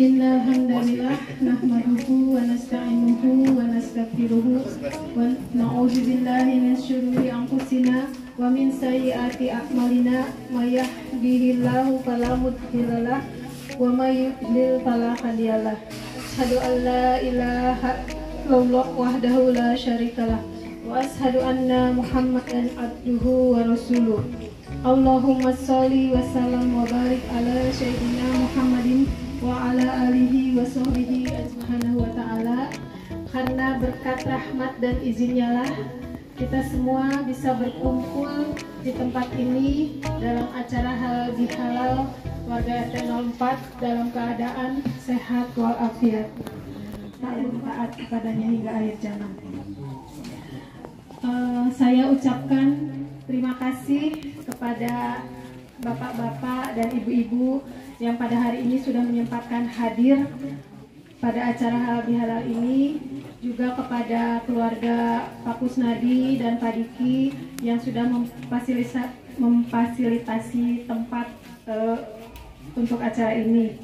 Innal hamdalillah nahmaduhu wa nasta'inuhu wa nastaghfiruhu wa na'udzu billahi min syururi anfusina wa min sayyiati a'malina may yahdihillahu fala mudhillalah wa may yudlil fala hadiyalah. Asyhadu an la ilaha illallah wahdahu la syarikalah wa asyhadu anna Muhammadan abduhu wa rasuluh. Allahumma sholli wa sallam wa barik ala sayyidina Muhammadin wa ala alihi wa sahbihi subhanahu wa ta'ala. Karena berkat rahmat dan izinnya lah kita semua bisa berkumpul di tempat ini dalam acara halal bihalal warga RT 04 dalam keadaan sehat walafiat, taat kepadanya hingga akhir zaman. Saya ucapkan terima kasih kepada bapak-bapak dan ibu-ibu yang pada hari ini sudah menyempatkan hadir pada acara halal bihalal ini, juga kepada keluarga Pak Kusnadi dan Pak Diki yang sudah memfasilitasi tempat untuk acara ini,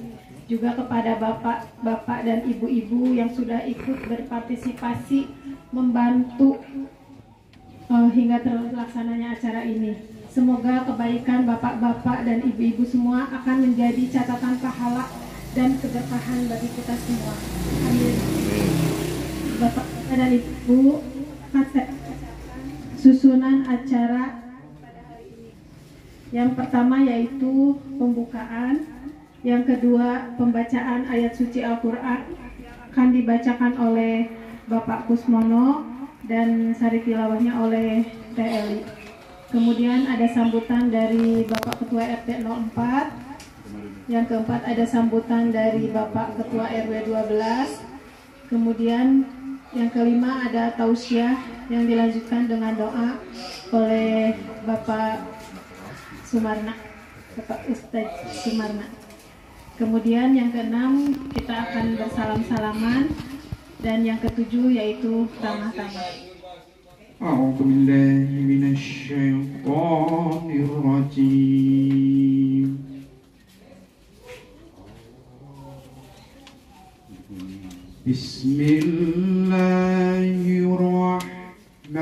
juga kepada bapak-bapak dan ibu-ibu yang sudah ikut berpartisipasi membantu hingga terlaksananya acara ini. Semoga kebaikan bapak-bapak dan ibu-ibu semua akan menjadi catatan pahala dan keberkahan bagi kita semua. Amin. Bapak-bapak dan ibu, susunan acara pada hari ini. Yang pertama yaitu pembukaan, yang kedua pembacaan ayat suci Al-Quran akan dibacakan oleh Bapak Kusmono dan sari tilawahnya oleh TLI. Kemudian ada sambutan dari Bapak Ketua RT 04. Yang keempat ada sambutan dari Bapak Ketua RW 12. Kemudian yang kelima ada tausiah yang dilanjutkan dengan doa oleh Bapak Sumarna, Bapak Ustadz Sumarna. Kemudian yang keenam kita akan bersalam-salaman, dan yang ketujuh yaitu tamah-tamah. أعوذ بالله من الشيطان الرجيم بسم الله الرحمن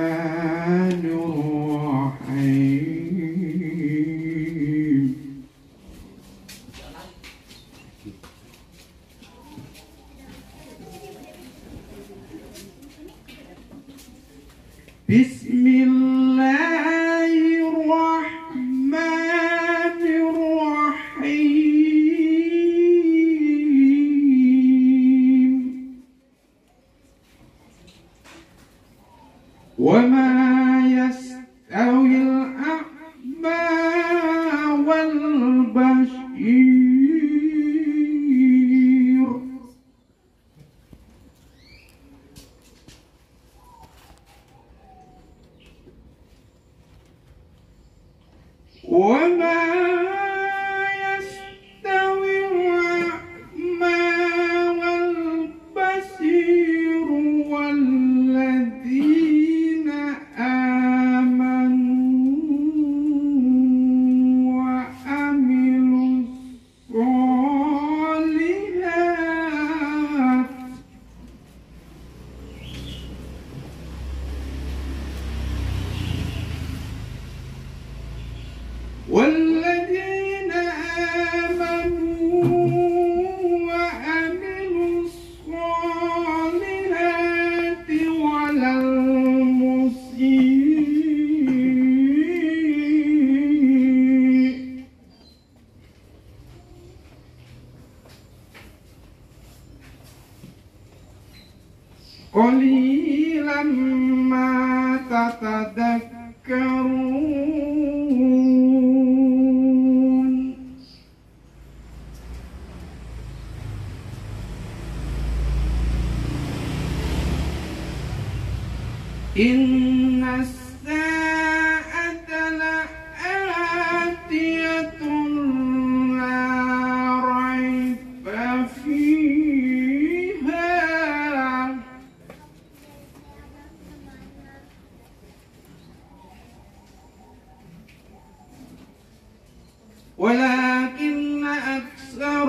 الرحيم بسم الله الرحمن الرحيم وما يستوي الأعمى والبصير وما يستوي الأعمى والبصير والذين آمنوا وعملوا الصالحات والذين آمنوا وعملوا الصالحات ولا المسيء قليلا ما تتذكرون إن الساعة لآتية لا ريب فيها ولكن أكثر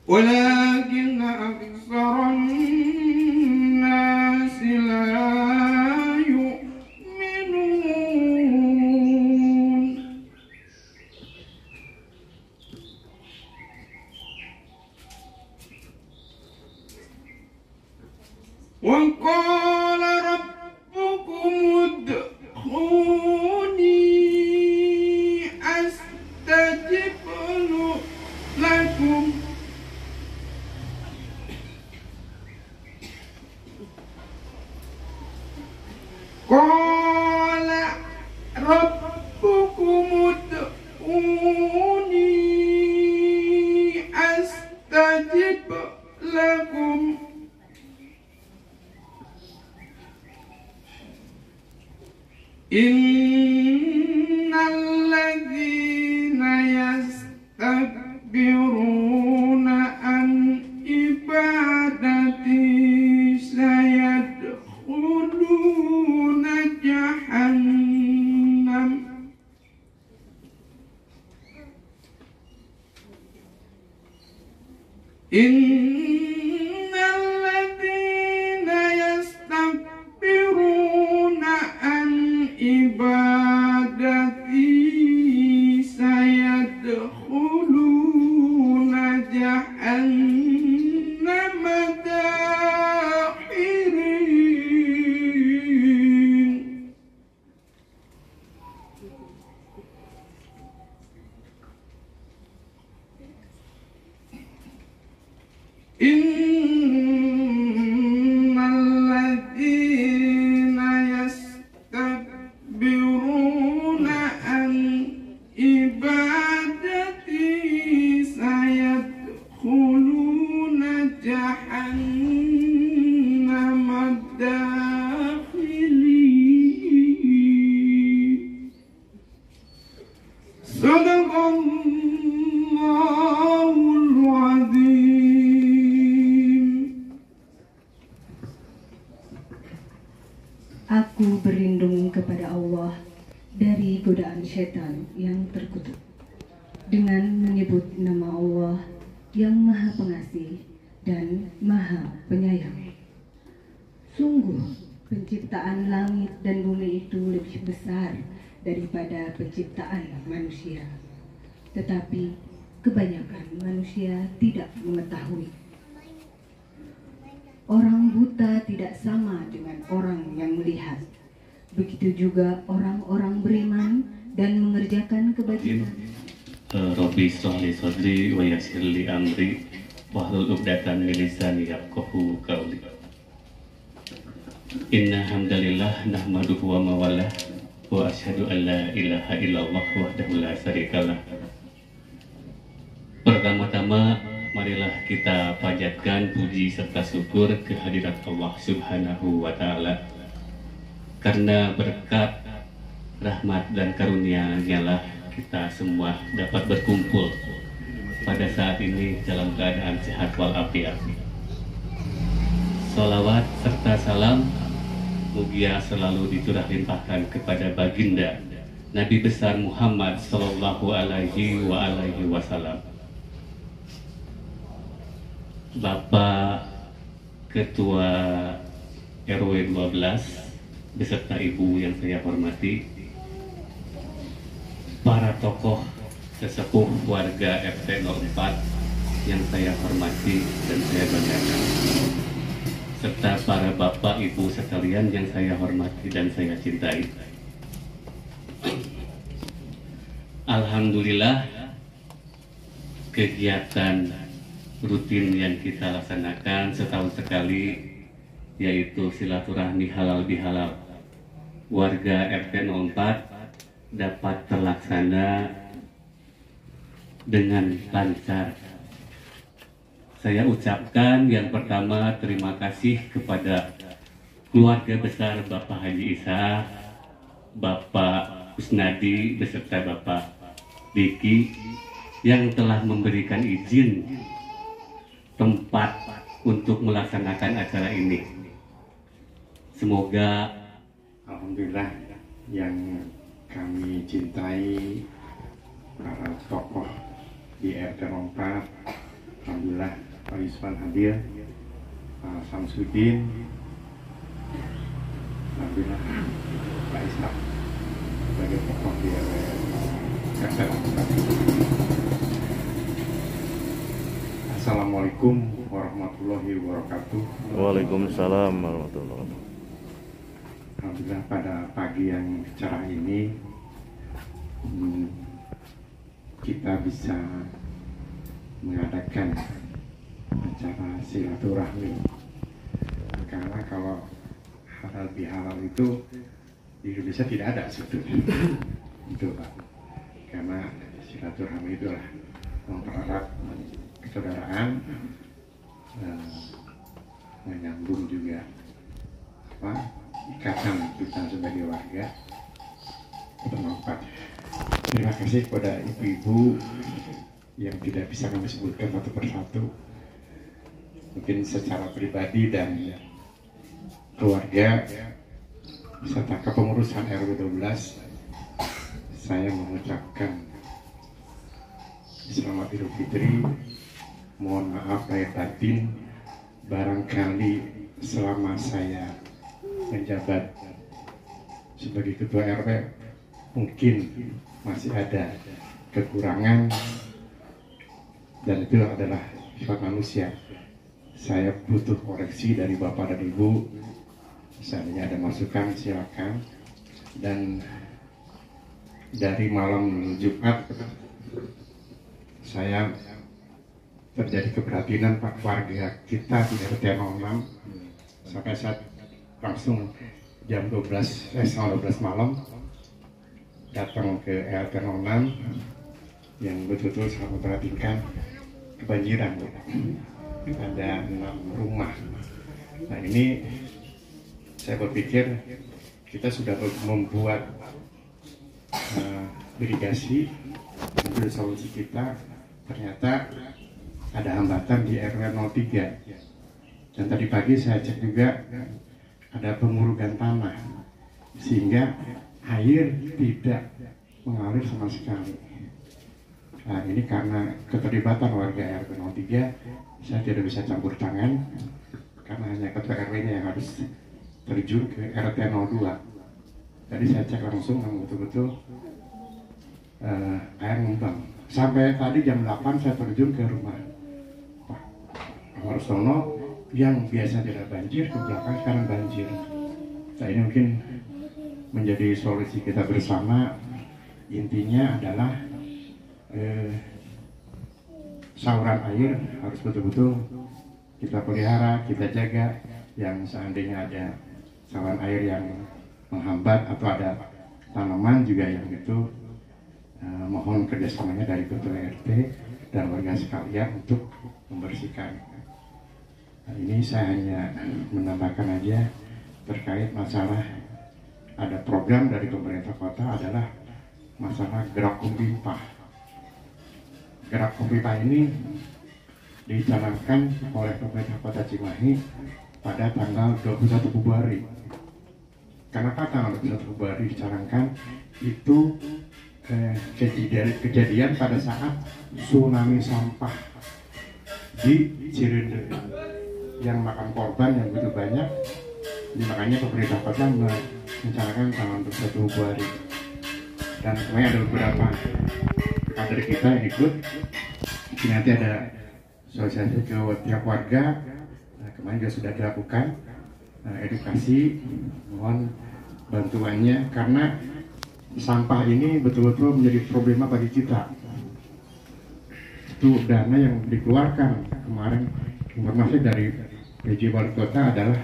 ولكن أكثر الناس لا يؤمنون وقال ربكم ادعوني أستجب لكم قال ربكم ادعوني أستجب لكم إن الذين يستكبرون عن عبادتي سيدخلون جهنم إن الذين يستكبرون عن عبادتي سيدخلون جهنم داخرين إن الذين يستكبرون عن عبادتي سيدخلون جهنم داخرين صدق الله العظيم. Aku berlindung kepada Allah dari godaan setan yang terkutuk dengan menyebut nama Allah yang Maha Pengasih dan Maha Penyayang. Sungguh penciptaan langit dan bumi itu lebih besar daripada penciptaan manusia, tetapi kebanyakan manusia tidak mengetahui. Orang buta tidak sama dengan orang yang melihat. Begitu juga orang-orang beriman dan mengerjakan kebajikan. Rabbi shrah li sadri wa yassir li amri wahlul 'uqdatam min lisani yafqahu qawli. Inna hamdalillah nahmaduhu wa mawalah wa asyhadu an la ilaha illallah wahdahu la syarikalah. Pertama-tama marilah kita panjatkan puji serta syukur kehadirat Allah Subhanahu wa Ta'ala, karena berkat rahmat dan karunia-Nya lah kita semua dapat berkumpul pada saat ini dalam keadaan sehat walafiat. Salawat serta salam mugia selalu dicurah limpahkan kepada baginda Nabi besar Muhammad sallallahu alaihi wasallam. Bapak Ketua RW 12 beserta Ibu yang saya hormati, para tokoh sesepuh warga RT 04 yang saya hormati dan saya banggakan, serta para Bapak Ibu sekalian yang saya hormati dan saya cintai. Alhamdulillah, kegiatan rutin yang kita laksanakan setahun sekali, yaitu silaturahmi halal bihalal warga RT 04 dapat terlaksana dengan lancar. Saya ucapkan yang pertama terima kasih kepada keluarga besar Bapak Haji Isa, Bapak Kusnadi beserta Bapak Diki yang telah memberikan izin tempat untuk melaksanakan acara ini. Semoga alhamdulillah yang kami cintai para tokoh di RT 04 Alhamdulillah Pak Yusman hadir, Pak Samsudin, alhamdulillah Pak Ishak sebagai tokoh di RW RT. Assalamualaikum warahmatullahi wabarakatuh. Waalaikumsalam warahmatullahi wabarakatuh. Alhamdulillah pada pagi yang cerah ini kita bisa mengadakan acara silaturahmi, karena kalau halal bihalal itu di Indonesia tidak ada sebetulnya. Itu Pak, karena silaturahmi itulah mempererat persaudaraan, menyambung juga ikatan kita sebagai warga bermanfaat. Terima kasih kepada ibu-ibu yang tidak bisa kami sebutkan satu persatu, mungkin secara pribadi dan keluarga beserta kepengurusan RW 12. Saya mengucapkan Selamat Idul Fitri. Mohon maaf lahir batin, barangkali selama saya menjabat sebagai ketua RW mungkin masih ada kekurangan, dan itu adalah sifat manusia. Saya butuh koreksi dari Bapak dan Ibu. Seandainya ada masukan silakan. Dan dari malam Jumat saya terjadi keprihatinan Pak, warga kita di RT 06 sampai saat langsung jam 12 malam datang ke RT 06 yang betul-betul sangat memperhatikan kebanjiran. Ada 6 rumah. Nah ini saya berpikir kita sudah membuat irigasi, itu solusi kita. Ternyata ada hambatan di RW 03, dan tadi pagi saya cek juga ada pengurugan tanah sehingga air tidak mengalir sama sekali. Nah ini karena keterlibatan warga RW 03, saya tidak bisa campur tangan karena hanya ketua RW-nya yang harus terjun ke RT 02. Jadi saya cek langsung, memang betul-betul air ngembang. Sampai tadi jam 8 saya terjun ke rumah Pak Marsono yang biasa tidak banjir, ke belakang sekarang banjir. Nah ini mungkin menjadi solusi kita bersama. Intinya adalah saluran air harus betul-betul kita pelihara, kita jaga. Yang seandainya ada saluran air yang menghambat atau ada tanaman juga yang itu, mohon kerjasamanya dari ketua RT dan warga sekalian untuk membersihkan. Nah, ini saya hanya menambahkan aja terkait masalah ada program dari pemerintah kota adalah masalah gerak Kompipa. Gerak Kompipa ini dicanangkan oleh pemerintah kota Cimahi pada tanggal 21 Februari. Kenapa tanggal 21 Februari dicanangkan? Itu kejadian pada saat tsunami sampah di Cirende yang makan korban yang begitu banyak. Makanya pemerintah kota mencanangkan tanggal 21 Februari. Dan kemarin ada beberapa kader kita yang ikut. Nanti ada sosialisasi ke tiap warga. Nah, kemarin juga sudah dilakukan edukasi. Mohon bantuannya karena sampah ini betul-betul menjadi problema bagi kita. Itu dana yang dikeluarkan kemarin, informasi dari PJ Wali Kota adalah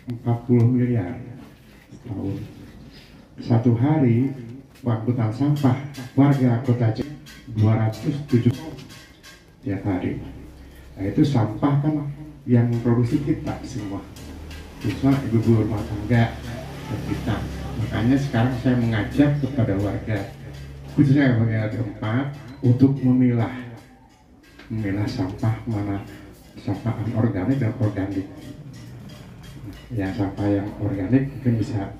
40 miliar setahun. Satu hari angkutan sampah warga kota 207 tiap hari. Nah itu sampah kan yang produksi kita semua, khususnya ibu-ibu rumah tangga dan kita. Makanya sekarang saya mengajak kepada warga, khususnya warga tempat, untuk memilah sampah mana sampah anorganik dan organik. Yang sampah yang organik mungkin bisa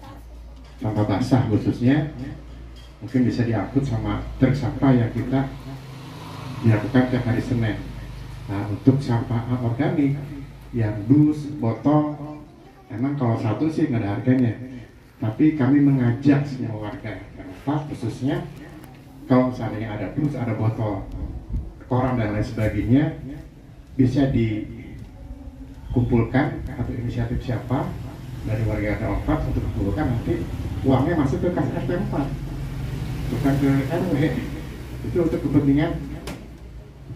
sampah basah khususnya, mungkin bisa diangkut sama truk sampah yang kita dilakukan tiap hari Senin. Nah, untuk sampah organik yang dus, botol, emang kalau satu sih nggak ada harganya. Tapi kami mengajak semua warga tempat, khususnya kalau seandainya ada dus, ada botol, koran dan lain sebagainya, bisa dikumpulkan atau inisiatif siapa dari warga RT 4 untuk kumpulkan, nanti uangnya masuk ke kas RT 4, bukan ke RW. Itu untuk kepentingan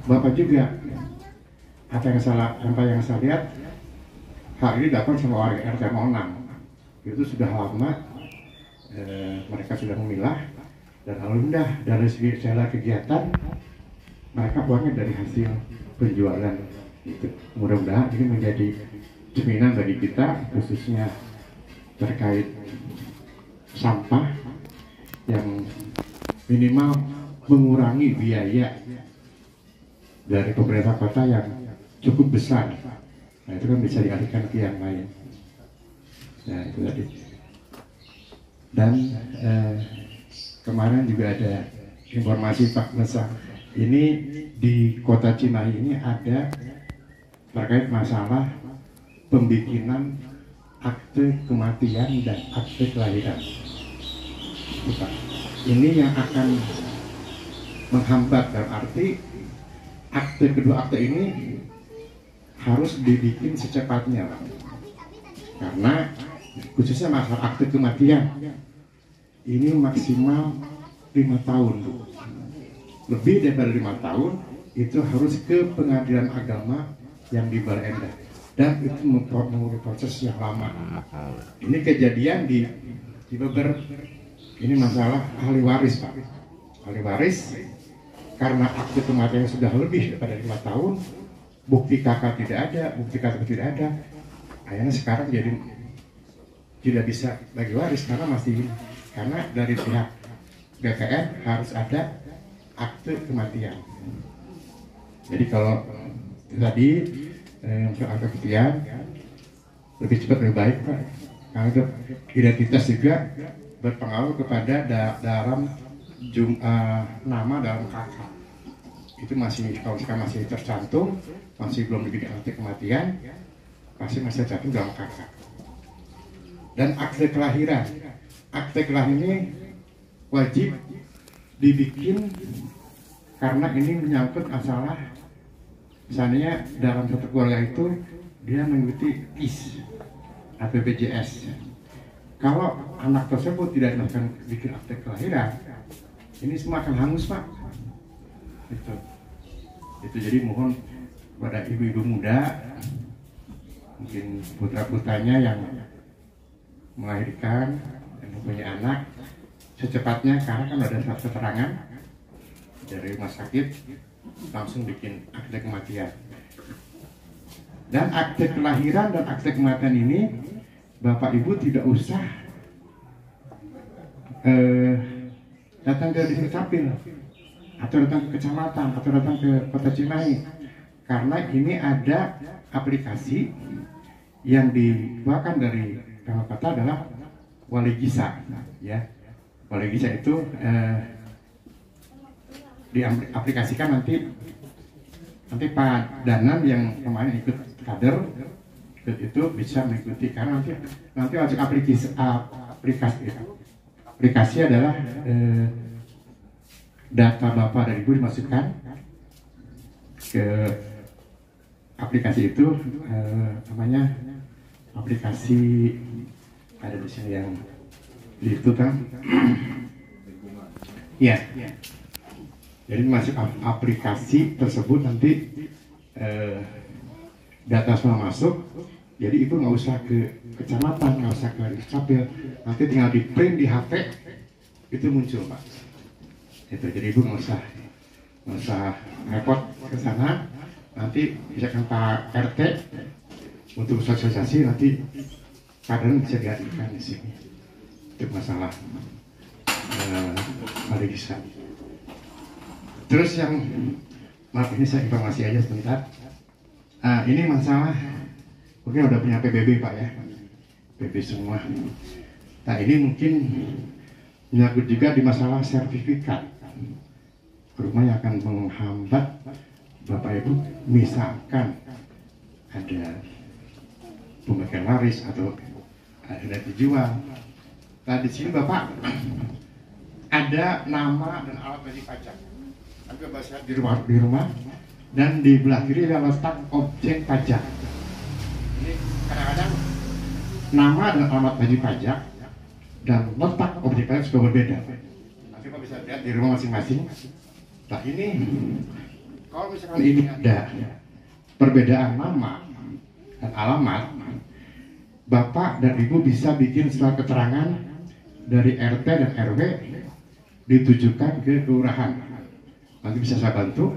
Bapak juga. Apa yang saya lihat, hal ini dilakukan sama warga RT 06. Itu sudah lama, mereka sudah memilah, dan alhamdulillah dari segi segala kegiatan mereka uangnya dari hasil penjualan. Itu mudah-mudahan ini menjadi cerminan bagi kita, khususnya terkait sampah, yang minimal mengurangi biaya dari pemerintah kota yang cukup besar. Nah, itu kan bisa dialihkan ke yang lain. Nah, itu tadi. Dan kemarin juga ada informasi Pak Mesa, ini di Kota Cimahi ini ada terkait masalah pembikinan akte kematian dan akte kelahiran. Bukan. Ini yang akan menghambat, dalam arti kedua akte ini harus dibikin secepatnya, Pak. Karena khususnya masalah akte kematian ini maksimal 5 tahun, Bu. Lebih daripada 5 tahun itu harus ke pengadilan agama yang di Bale Endah, dan itu melalui proses yang lama. Ini kejadian di Beber. Ini masalah ahli waris, Pak. Ahli waris, karena akte kematian sudah lebih daripada 5 tahun, bukti kakak tidak ada, bukti kakak tidak ada, akhirnya sekarang jadi tidak bisa bagi waris karena dari pihak BPN harus ada akte kematian. Jadi kalau tadi untuk akte kematian lebih cepat lebih baik, Pak. Karena itu identitas juga berpengaruh kepada dalam nama dalam kakak. Itu masih, kalau sekarang masih tercantum, masih belum dibikin akte kematian, pasti masih tercantum dalam kakak. Dan akte kelahiran ini wajib dibikin karena ini menyangkut masalah, misalnya dalam satu keluarga itu dia mengikuti KIS atau BPJS. Kalau anak tersebut tidak melakukan bikin akte kelahiran, ini semua akan hangus, Pak. Itu jadi mohon kepada ibu-ibu muda, mungkin putra-putranya yang melahirkan dan mempunyai anak, secepatnya, karena kan ada surat keterangan dari rumah sakit, langsung bikin akte kematian. Dan akte kelahiran dan akte kematian ini Bapak Ibu tidak usah datang ke Desa Capil, atau datang ke kecamatan, atau datang ke Kota Cimahi, karena ini ada aplikasi yang dibawakan dari Pemkot Kota adalah Wali Gisa, ya. Wali Gisa itu diaplikasikan nanti Pak Danan yang kemarin ikut kader itu bisa mengikuti, karena nanti wajib aplikasi adalah data Bapak dan Ibu dimasukkan ke aplikasi itu, namanya aplikasi, ada di sini yang itu kan, ya. Jadi masuk aplikasi tersebut nanti data semua masuk. Jadi Ibu nggak usah ke kecamatan, nggak usah ke Capil, nanti tinggal di print di HP itu muncul, Pak. Itu jadi Ibu nggak usah repot ke sana. Nanti bisa kan Pak RT untuk sosialisasi, nanti kadang bisa dihadirkan di sini. Itu masalah mari bisa. Terus yang maaf ini saya informasi aja sebentar. Ini masalah mungkin udah punya PBB, Pak, ya, PBB semua. Nah, ini mungkin menyangkut juga di masalah sertifikat. Rumah yang akan menghambat Bapak Ibu misalkan ada pembagian waris atau ada dijual. Nah di sini Bapak ada nama dan alat wajib pajak. Tapi Bapak lihat di rumah dan di belah kiri ada letak objek pajak. Ini kadang-kadang nama dan alamat wajib pajak dan letak objek pajak sudah berbeda. Nanti Bapak bisa lihat di rumah masing-masing. Nah ini kalau misalkan ini ada perbedaan nama dan alamat, Bapak dan Ibu bisa bikin surat keterangan dari RT dan RW ditujukan ke kelurahan. Nanti bisa saya bantu.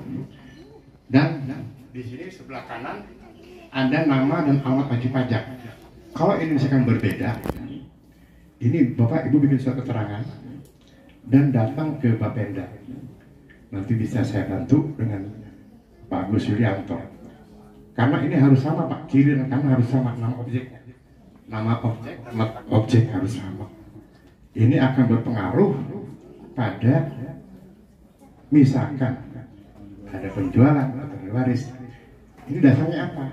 Dan di sini sebelah kanan ada nama dan alamat wajib pajak. Kalau ini misalkan berbeda, ini Bapak Ibu bikin surat keterangan dan datang ke Bapenda. Nanti bisa saya bantu dengan Pak Agus Yulianto. Karena ini harus sama Pak, kiri dan kanan harus sama nama objeknya. Nama objek harus sama. Ini akan berpengaruh pada misalkan ada penjualan atau waris. Ini dasarnya apa?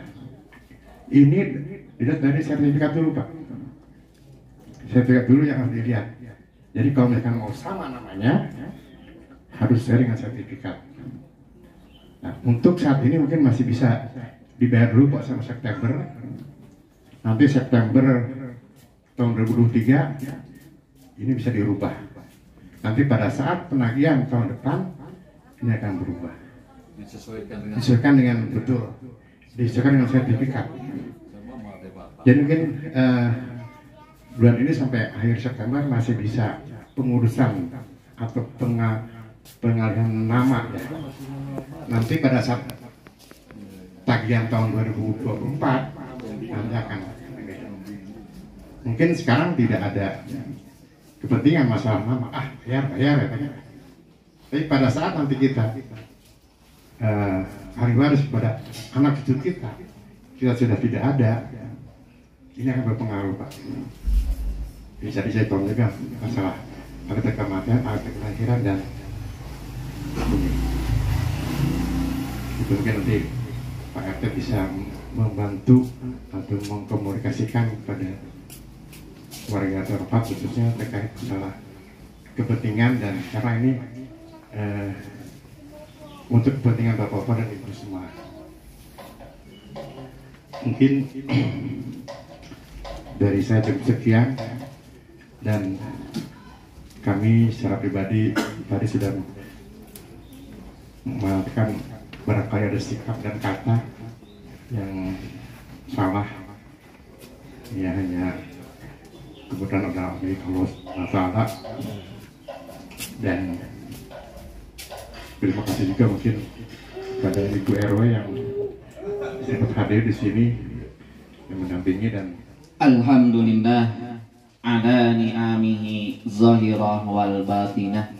Ini dilihat dari sertifikat dulu Pak. Sertifikat dulu yang harus dilihat. Jadi kalau misalkan mau sama namanya, harus sharing dengan sertifikat. Nah, untuk saat ini mungkin masih bisa dibayar dulu Pak sama September. Nanti September tahun 2023 ini bisa dirubah. Nanti pada saat penagihan tahun depan ini akan berubah. Disesuaikan dengan betul. Disesuaikan dengan sertifikat. Jadi mungkin bulan ini sampai akhir September masih bisa pengurusan atau pengalihan nama ya. Nanti pada saat tagihan tahun 2024 nanti akan mungkin sekarang tidak ada kepentingan masalah nama, bayar ya. Tapi pada saat nanti kita hari waris kepada anak cucu kita sudah tidak ada, ini akan berpengaruh Pak. Bisa dihitung juga masalah akte kematian, akte kelahiran dan itu mungkin nanti Pak RT bisa membantu atau mengkomunikasikan kepada warga terdekat khususnya terkait masalah kepentingan dan karena ini untuk kepentingan Bapak-Bapak dan Ibu semua. Mungkin dari saya cukup sekian dan kami secara pribadi tadi sudah mengatakan barangkali ada sikap dan kata yang salah ya hanya kebetulan ada milik Allah SWT dan terima kasih juga mungkin kepada Ibu RW yang sempat hadir di sini yang mendampingi dan Alhamdulillah ala ni'amihi zahirah wal batinah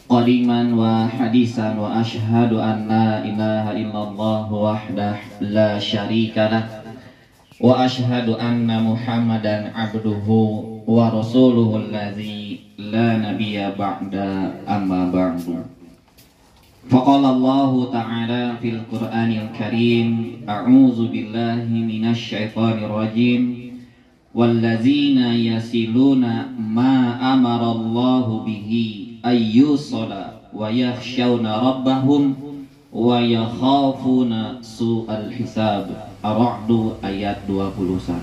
qadiman wa hadisan wa ashhadu an la ilaha illallah wahdah la syarikalah wa ashhadu anna muhammadan abduhu wa rasuluhu alladzi la nabiyya ba'da amma ba'du. Faqala Allah ta'ala fil Qur'anil Karim a'udzu billahi minasy syaithanir rajim wallazina yasiluna ma amara Allah bihi ayyusala wa yakhshawna rabbahum wa yakhafuna su'al hisab. Ar-Ra'd ayat 21.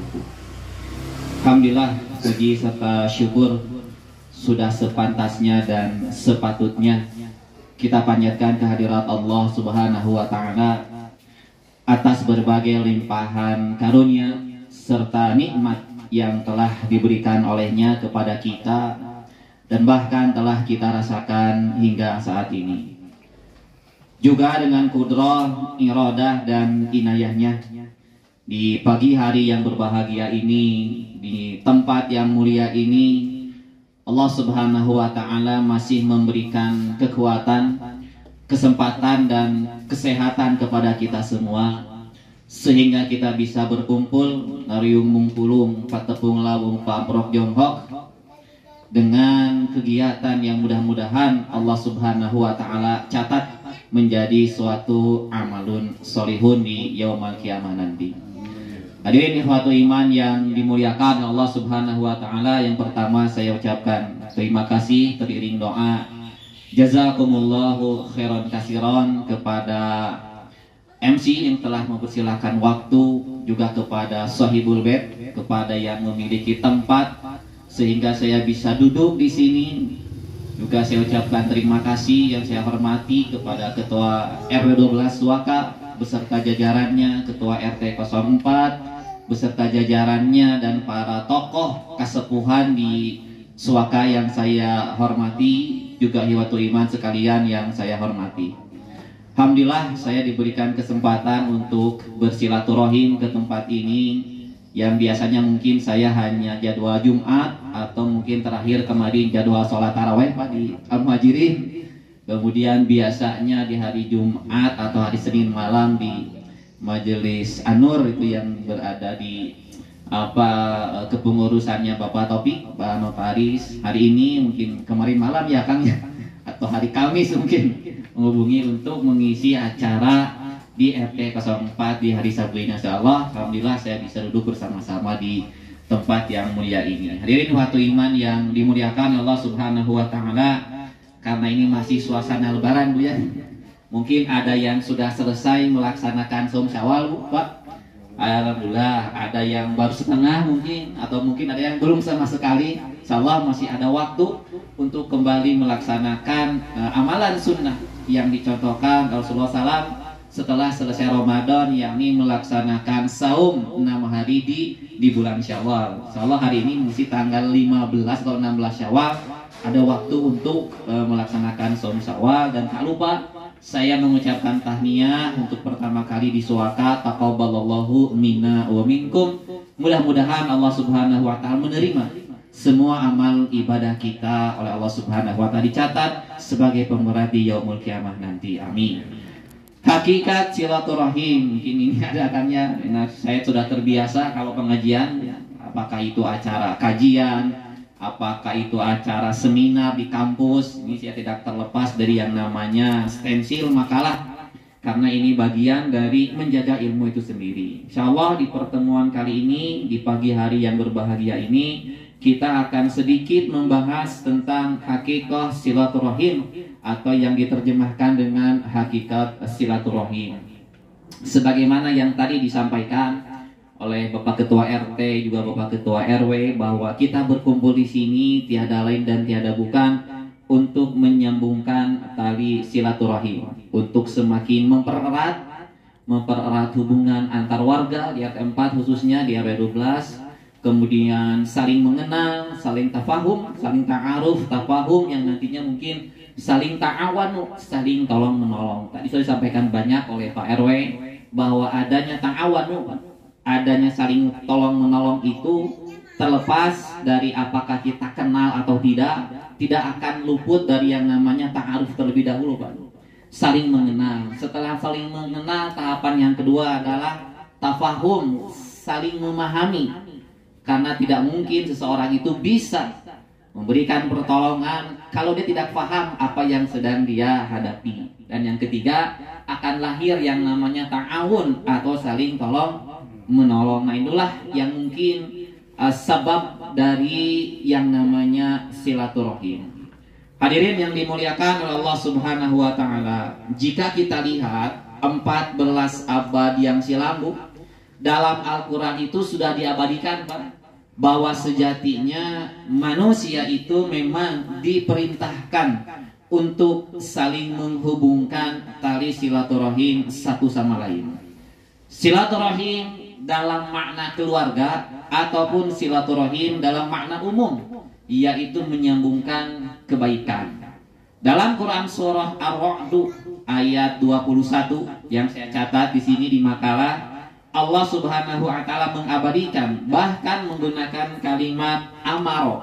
Alhamdulillah, puji serta syukur sudah sepantasnya dan sepatutnya kita panjatkan kehadirat Allah Subhanahu wa Ta'ala atas berbagai limpahan karunia serta nikmat yang telah diberikan olehnya kepada kita dan bahkan telah kita rasakan hingga saat ini. Juga dengan kudrah, iradah dan inayahnya di pagi hari yang berbahagia ini, di tempat yang mulia ini, Allah Subhanahu wa Ta'ala masih memberikan kekuatan, kesempatan dan kesehatan kepada kita semua sehingga kita bisa berkumpul nariung mungpulung patepung lawung pamprok jonghok dengan kegiatan yang mudah-mudahan Allah Subhanahu wa Ta'ala catat menjadi suatu amalun solihun di yaumul qiyamah nanti. Hadirin ikhwatu iman yang dimuliakan Allah Subhanahu wa taala, yang pertama saya ucapkan terima kasih teriring doa jazakumullahu khairan katsiran kepada MC yang telah mempersilahkan waktu, juga kepada Sahibul Bait, kepada yang memiliki tempat sehingga saya bisa duduk di sini. Juga saya ucapkan terima kasih yang saya hormati kepada Ketua RW 12 Suaka beserta jajarannya, Ketua RT 04 beserta jajarannya, dan para tokoh kasepuhan di Suaka yang saya hormati, juga hiwatul iman sekalian yang saya hormati. Alhamdulillah saya diberikan kesempatan untuk bersilaturahim ke tempat ini yang biasanya mungkin saya hanya jadwal Jumat atau mungkin terakhir kemarin jadwal sholat tarawih Pak di Al-Muhajirin. Kemudian biasanya di hari Jumat atau hari Senin malam di Majelis An-Nur itu yang berada di kepengurusannya Bapak Taufik, Pak Notaris. Hari ini mungkin kemarin malam ya Kang ya, atau hari Kamis mungkin menghubungi untuk mengisi acara di RT 04 di hari Sabtu ini. Insyaallah alhamdulillah saya bisa duduk bersama-sama di tempat yang mulia ini. Hadirin waktu iman yang dimuliakan Allah Subhanahu wa taala, karena ini masih suasana lebaran Bu ya. Mungkin ada yang sudah selesai melaksanakan Saum Syawal Bu, Pak. Alhamdulillah, ada yang baru setengah mungkin, atau mungkin ada yang belum sama sekali. Insyaallah masih ada waktu untuk kembali melaksanakan amalan sunnah yang dicontohkan Rasulullah SAW setelah selesai Ramadan, yakni melaksanakan saum 6 hari di bulan Syawal. Insyaallah hari ini masih tanggal 15 atau 16 Syawal, ada waktu untuk melaksanakan saum Syawal. Dan tak lupa saya mengucapkan tahniah untuk pertama kali di Suaka, taqabbalallahu minna wa minkum. Mudah-mudahan Allah Subhanahu wa taala menerima semua amal ibadah kita oleh Allah Subhanahu wa taala, dicatat sebagai pemberat di yaumul qiyamah nanti. Amin. Hakikat silaturahim mungkin ini adakannya. Nah, saya sudah terbiasa kalau pengajian, apakah itu acara kajian, apakah itu acara seminar di kampus, ini saya tidak terlepas dari yang namanya stensil makalah, karena ini bagian dari menjaga ilmu itu sendiri. Insyaallah di pertemuan kali ini, di pagi hari yang berbahagia ini, kita akan sedikit membahas tentang hakikat silaturahim, atau yang diterjemahkan dengan hakikat silaturahim. Sebagaimana yang tadi disampaikan oleh Bapak Ketua RT juga Bapak Ketua RW, bahwa kita berkumpul di sini tiada lain dan tiada bukan untuk menyambungkan tali silaturahim, untuk semakin mempererat hubungan antar warga di RT 4 khususnya di RW 12. Kemudian saling mengenal, saling tafahum, saling ta'aruf, tafahum, yang nantinya mungkin saling ta'awan, saling tolong menolong. Tadi sudah disampaikan banyak oleh Pak RW bahwa adanya ta'awan, adanya saling tolong menolong itu terlepas dari apakah kita kenal atau tidak akan luput dari yang namanya ta'aruf terlebih dahulu Pak. Saling mengenal. Setelah saling mengenal, tahapan yang kedua adalah tafahum, saling memahami. Karena tidak mungkin seseorang itu bisa memberikan pertolongan kalau dia tidak paham apa yang sedang dia hadapi. Dan yang ketiga, akan lahir yang namanya ta'awun atau saling tolong menolong. Nah, itulah yang mungkin sebab dari yang namanya silaturahim. Hadirin yang dimuliakan oleh Allah Subhanahu wa taala, jika kita lihat 14 abad yang silam dalam Al-Quran itu sudah diabadikan Pak, bahwa sejatinya manusia itu memang diperintahkan untuk saling menghubungkan tali silaturahim satu sama lain. Silaturahim dalam makna keluarga ataupun silaturahim dalam makna umum, yaitu menyambungkan kebaikan. Dalam Quran surah Ar-Ra'd ayat 21 yang saya catat di sini di makalah, Allah Subhanahu wa taala mengabadikan, bahkan menggunakan kalimat amaro.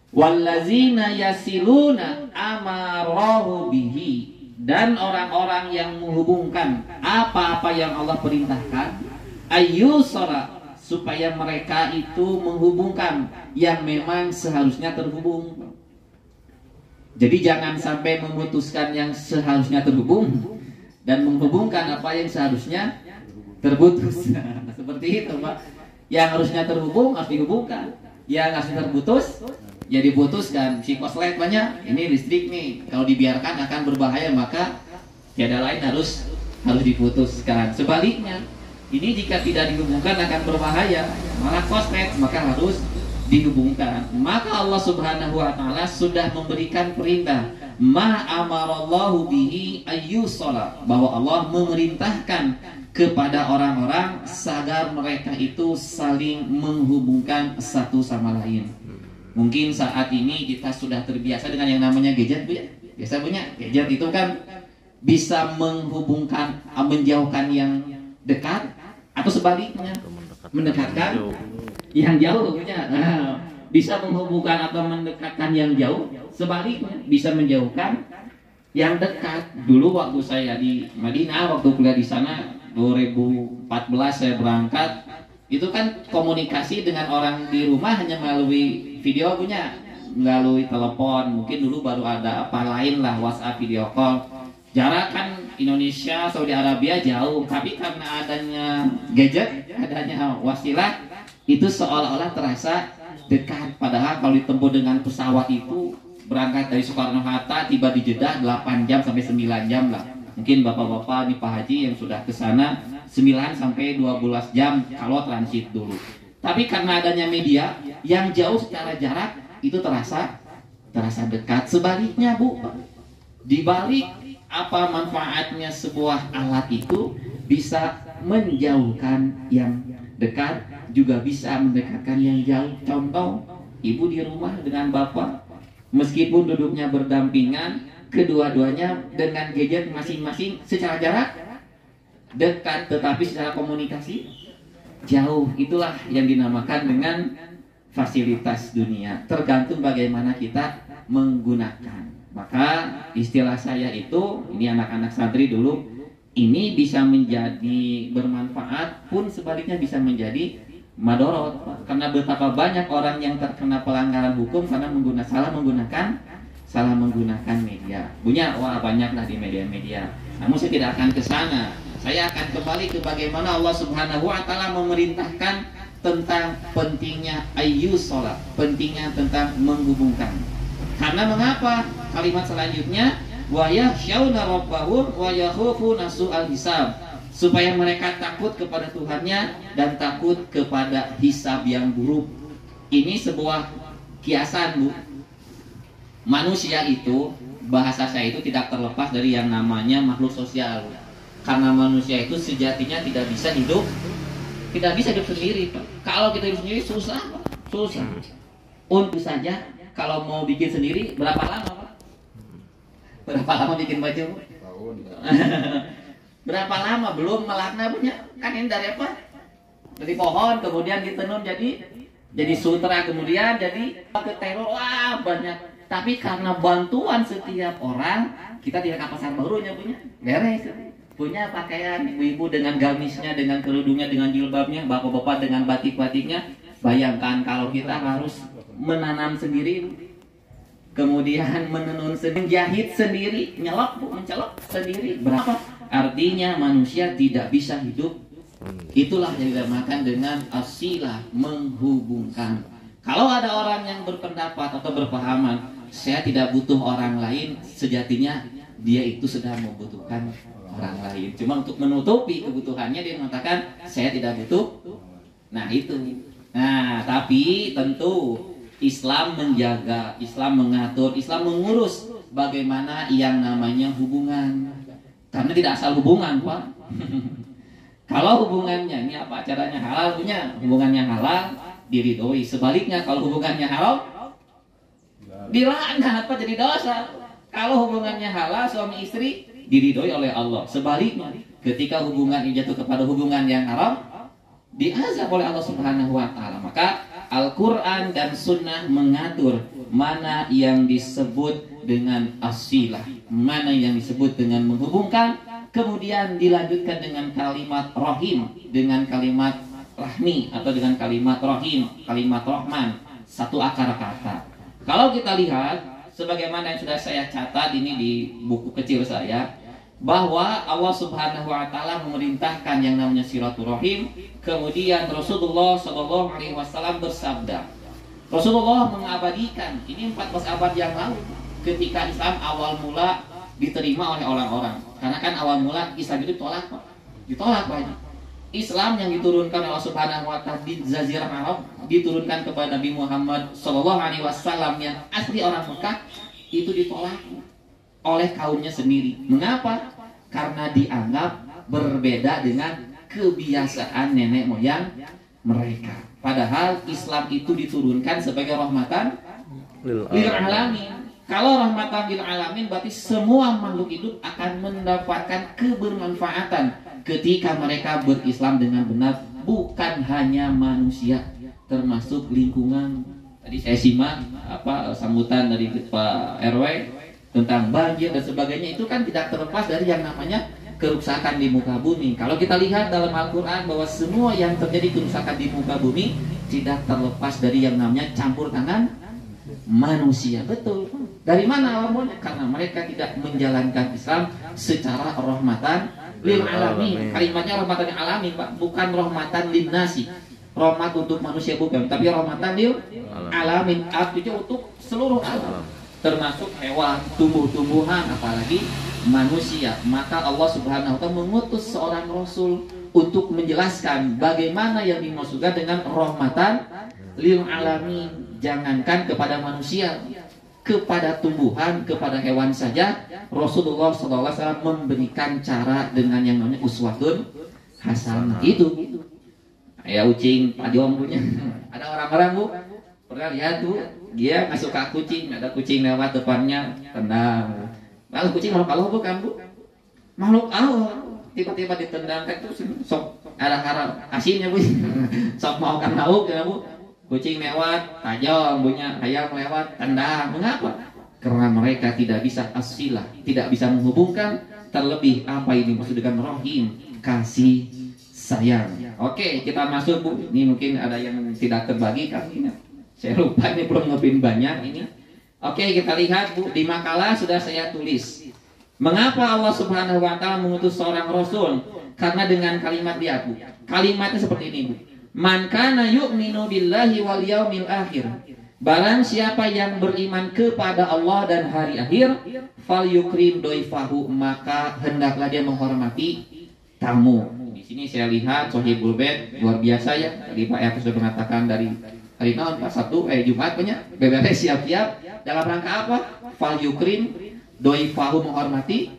Wallazina yasiluna amarahu bihi, dan orang-orang yang menghubungkan apa-apa yang Allah perintahkan, ayyusara, supaya mereka itu menghubungkan yang memang seharusnya terhubung. Jadi jangan sampai memutuskan yang seharusnya terhubung dan menghubungkan apa yang seharusnya terputus. Seperti itu, Pak. Yang harusnya terhubung harus dihubungkan, yang harusnya terputus ya diputuskan. Si koslet banyak, ini listrik nih, kalau dibiarkan akan berbahaya, maka tiada lain harus diputuskan. Sebaliknya, ini jika tidak dihubungkan akan berbahaya, malah koslet, maka harus dihubungkan. Maka Allah Subhanahu wa taala sudah memberikan perintah ma amarallahu bihi ayyusala, bahwa Allah memerintahkan kepada orang-orang agar mereka itu saling menghubungkan satu sama lain. Mungkin saat ini kita sudah terbiasa dengan yang namanya gadget, Bu ya. Biasa punya gadget itu kan bisa menghubungkan, menjauhkan yang dekat atau sebaliknya mendekatkan yang jauh, punya. Bisa menghubungkan atau mendekatkan yang jauh, sebaliknya bisa menjauhkan yang dekat. Dulu waktu saya di Madinah, waktu kuliah di sana 2014 saya berangkat, itu kan komunikasi dengan orang di rumah hanya melalui video, punya, melalui telepon. Mungkin dulu baru ada apa lain lah, WhatsApp, video call. Jarak kan Indonesia Saudi Arabia jauh, tapi karena adanya gadget, adanya wasilah, itu seolah-olah terasa dekat. Padahal kalau ditempuh dengan pesawat itu berangkat dari Soekarno-Hatta, tiba di Jeddah 8 jam sampai 9 jam lah. Mungkin bapak-bapak nih Pak Haji yang sudah ke sana 9 sampai 12 jam kalau transit dulu. Tapi karena adanya media yang jauh secara jarak itu terasa dekat. Sebaliknya, Bu, di balik apa manfaatnya sebuah alat itu bisa menjauhkan yang dekat, juga bisa mendekatkan yang jauh. Contoh, ibu di rumah dengan bapak, meskipun duduknya berdampingan, kedua-duanya dengan gadget masing-masing secara jarak dekat, tetapi secara komunikasi jauh. Itulah yang dinamakan dengan fasilitas dunia. Tergantung bagaimana kita menggunakan. Maka istilah saya itu, ini anak-anak santri dulu, ini bisa menjadi bermanfaat, pun sebaliknya bisa menjadi madorot. Karena betapa banyak orang yang terkena pelanggaran hukum karena salah menggunakan media. Punya, wah banyaklah di media-media. Namun saya tidak akan ke sana. Saya akan kembali ke bagaimana Allah Subhanahu wa taala memerintahkan tentang pentingnya ayyusala, pentingnya tentang menghubungkan. Karena mengapa? Kalimat selanjutnya, wa yakhshawna rabbahum wa yakhufuna su'al hisab, supaya mereka takut kepada Tuhannya dan takut kepada hisab yang buruk. Ini sebuah kiasan, Bu. Manusia itu, bahasa saya itu tidak terlepas dari yang namanya makhluk sosial. Karena manusia itu sejatinya tidak bisa hidup sendiri, Pak. Kalau kita hidup sendiri susah, Pak. Susah. Untuk saja kalau mau bikin sendiri berapa lama, Pak? Berapa lama bikin baju? Berapa lama? Belum melakna punya. Kan ini dari apa? Dari pohon, kemudian ditenun jadi sutra, kemudian jadi ke teror, wah banyak. Tapi karena bantuan setiap orang, kita tidak ke pasar barunya punya. Beres. Punya pakaian ibu-ibu dengan gamisnya, dengan kerudungnya, dengan jilbabnya, bapak-bapak dengan batik-batiknya. Bayangkan kalau kita harus menanam sendiri, kemudian menenun sendiri, menjahit sendiri, mencelok sendiri. Berapa? Artinya manusia tidak bisa hidup. Itulah yang dinamakan dengan asilah, menghubungkan. Kalau ada orang yang berpendapat atau berpahaman, saya tidak butuh orang lain, sejatinya dia itu sedang membutuhkan orang lain. Cuma untuk menutupi kebutuhannya dia mengatakan saya tidak butuh. Nah itu. Nah tapi tentu Islam menjaga, Islam mengatur, Islam mengurus bagaimana yang namanya hubungan. Karena tidak asal hubungan, Pak. Kalau hubungannya ini apa acaranya halal, punya hubungannya halal diridhoi. Sebaliknya kalau hubungannya haram dilaknat, apa jadi dosa. Kalau hubungannya halal suami istri diridhoi oleh Allah. Sebaliknya ketika hubungan ini jatuh kepada hubungan yang haram diazab oleh Allah Subhanahu wa taala. Maka Al-Qur'an dan Sunnah mengatur mana yang disebut dengan asilah, mana yang disebut dengan menghubungkan, kemudian dilanjutkan dengan kalimat rahim, dengan kalimat rahmi, atau dengan kalimat rahim, kalimat rahman, satu akar kata. Kalau kita lihat sebagaimana yang sudah saya catat ini di buku kecil saya, bahwa Allah Subhanahu wa taala memerintahkan yang namanya silaturahim. Kemudian Rasulullah Shallallahu alaihi wasallam bersabda. Rasulullah mengabadikan ini 14 abad yang lalu ketika Islam awal mula diterima oleh orang-orang. Karena kan awal mula Islam itu ditolak banyak. Islam yang diturunkan oleh Allah Subhanahu wa taala di Jazirah Arab diturunkan kepada Nabi Muhammad Shallallahu alaihi wasallam yang asli orang Mekah itu ditolak oleh kaumnya sendiri. Mengapa? Karena dianggap berbeda dengan kebiasaan nenek moyang mereka. Padahal Islam itu diturunkan sebagai rahmatan lil alamin. Kalau rahmatan lil alamin berarti semua makhluk hidup akan mendapatkan kebermanfaatan ketika mereka berislam dengan benar, bukan hanya manusia, termasuk lingkungan. Tadi saya simak sambutan dari Pak RW tentang banjir dan sebagainya, itu kan tidak terlepas dari yang namanya kerusakan di muka bumi. Kalau kita lihat dalam Al-Quran bahwa semua yang terjadi kerusakan di muka bumi tidak terlepas dari yang namanya campur tangan manusia. Betul. Dari mana awalnya? Karena mereka tidak menjalankan Islam secara rahmatan lil alamin. Kalimatnya rahmatan lil alamin, Pak, bukan rahmatan lin nasi. Rahmat untuk manusia bukan, tapi rahmatan lil alamin, artinya untuk seluruh alam, termasuk hewan, tumbuh-tumbuhan, apalagi manusia. Maka Allah Subhanahu wa taala mengutus seorang rasul untuk menjelaskan bagaimana yang dimaksudkan dengan rahmatan lil alamin. Jangankan kepada manusia, kepada tumbuhan, kepada hewan saja Rasulullah SAW memberikan cara dengan yang namanya uswatun hasanah. Itu ya ucing Pak Jom punya. Ada orang-orang Bu pernah lihat tuh, dia nggak suka kucing, ada kucing lewat depannya tendang. Lalu kucing makhluk Allah bukan Bu? Makhluk Allah. Tiba-tiba ditendangkan terus sok ada harap asinnya Bu. Sok mau kan lauk ya Bu. Kucing lewat tajam punya, ayam lewat tendang. Mengapa? Karena mereka tidak bisa asilah, tidak bisa menghubungkan, terlebih apa ini maksud dengan rahim, kasih sayang. Oke, kita masuk Bu. Ini mungkin ada yang tidak terbagi kali ini. Saya lupa ini belum ngebin banyak ini. Oke, kita lihat Bu, di makalah sudah saya tulis. Mengapa Allah Subhanahu wa taala mengutus seorang rasul? Karena dengan kalimat dia Bu. Kalimatnya seperti ini Bu. Man kana yu'minu billahi wal yaumil akhir. Barang siapa yang beriman kepada Allah dan hari akhir, falyukrim doifahu, maka hendaklah dia menghormati tamu. Di sini saya lihat Sohibul Bait luar biasa ya. Tadi Pak Eko sudah mengatakan dari hari naon Pak Sabtu Jumat punya BBT siap-siap dalam rangka apa? Falyukrim doifahu, menghormati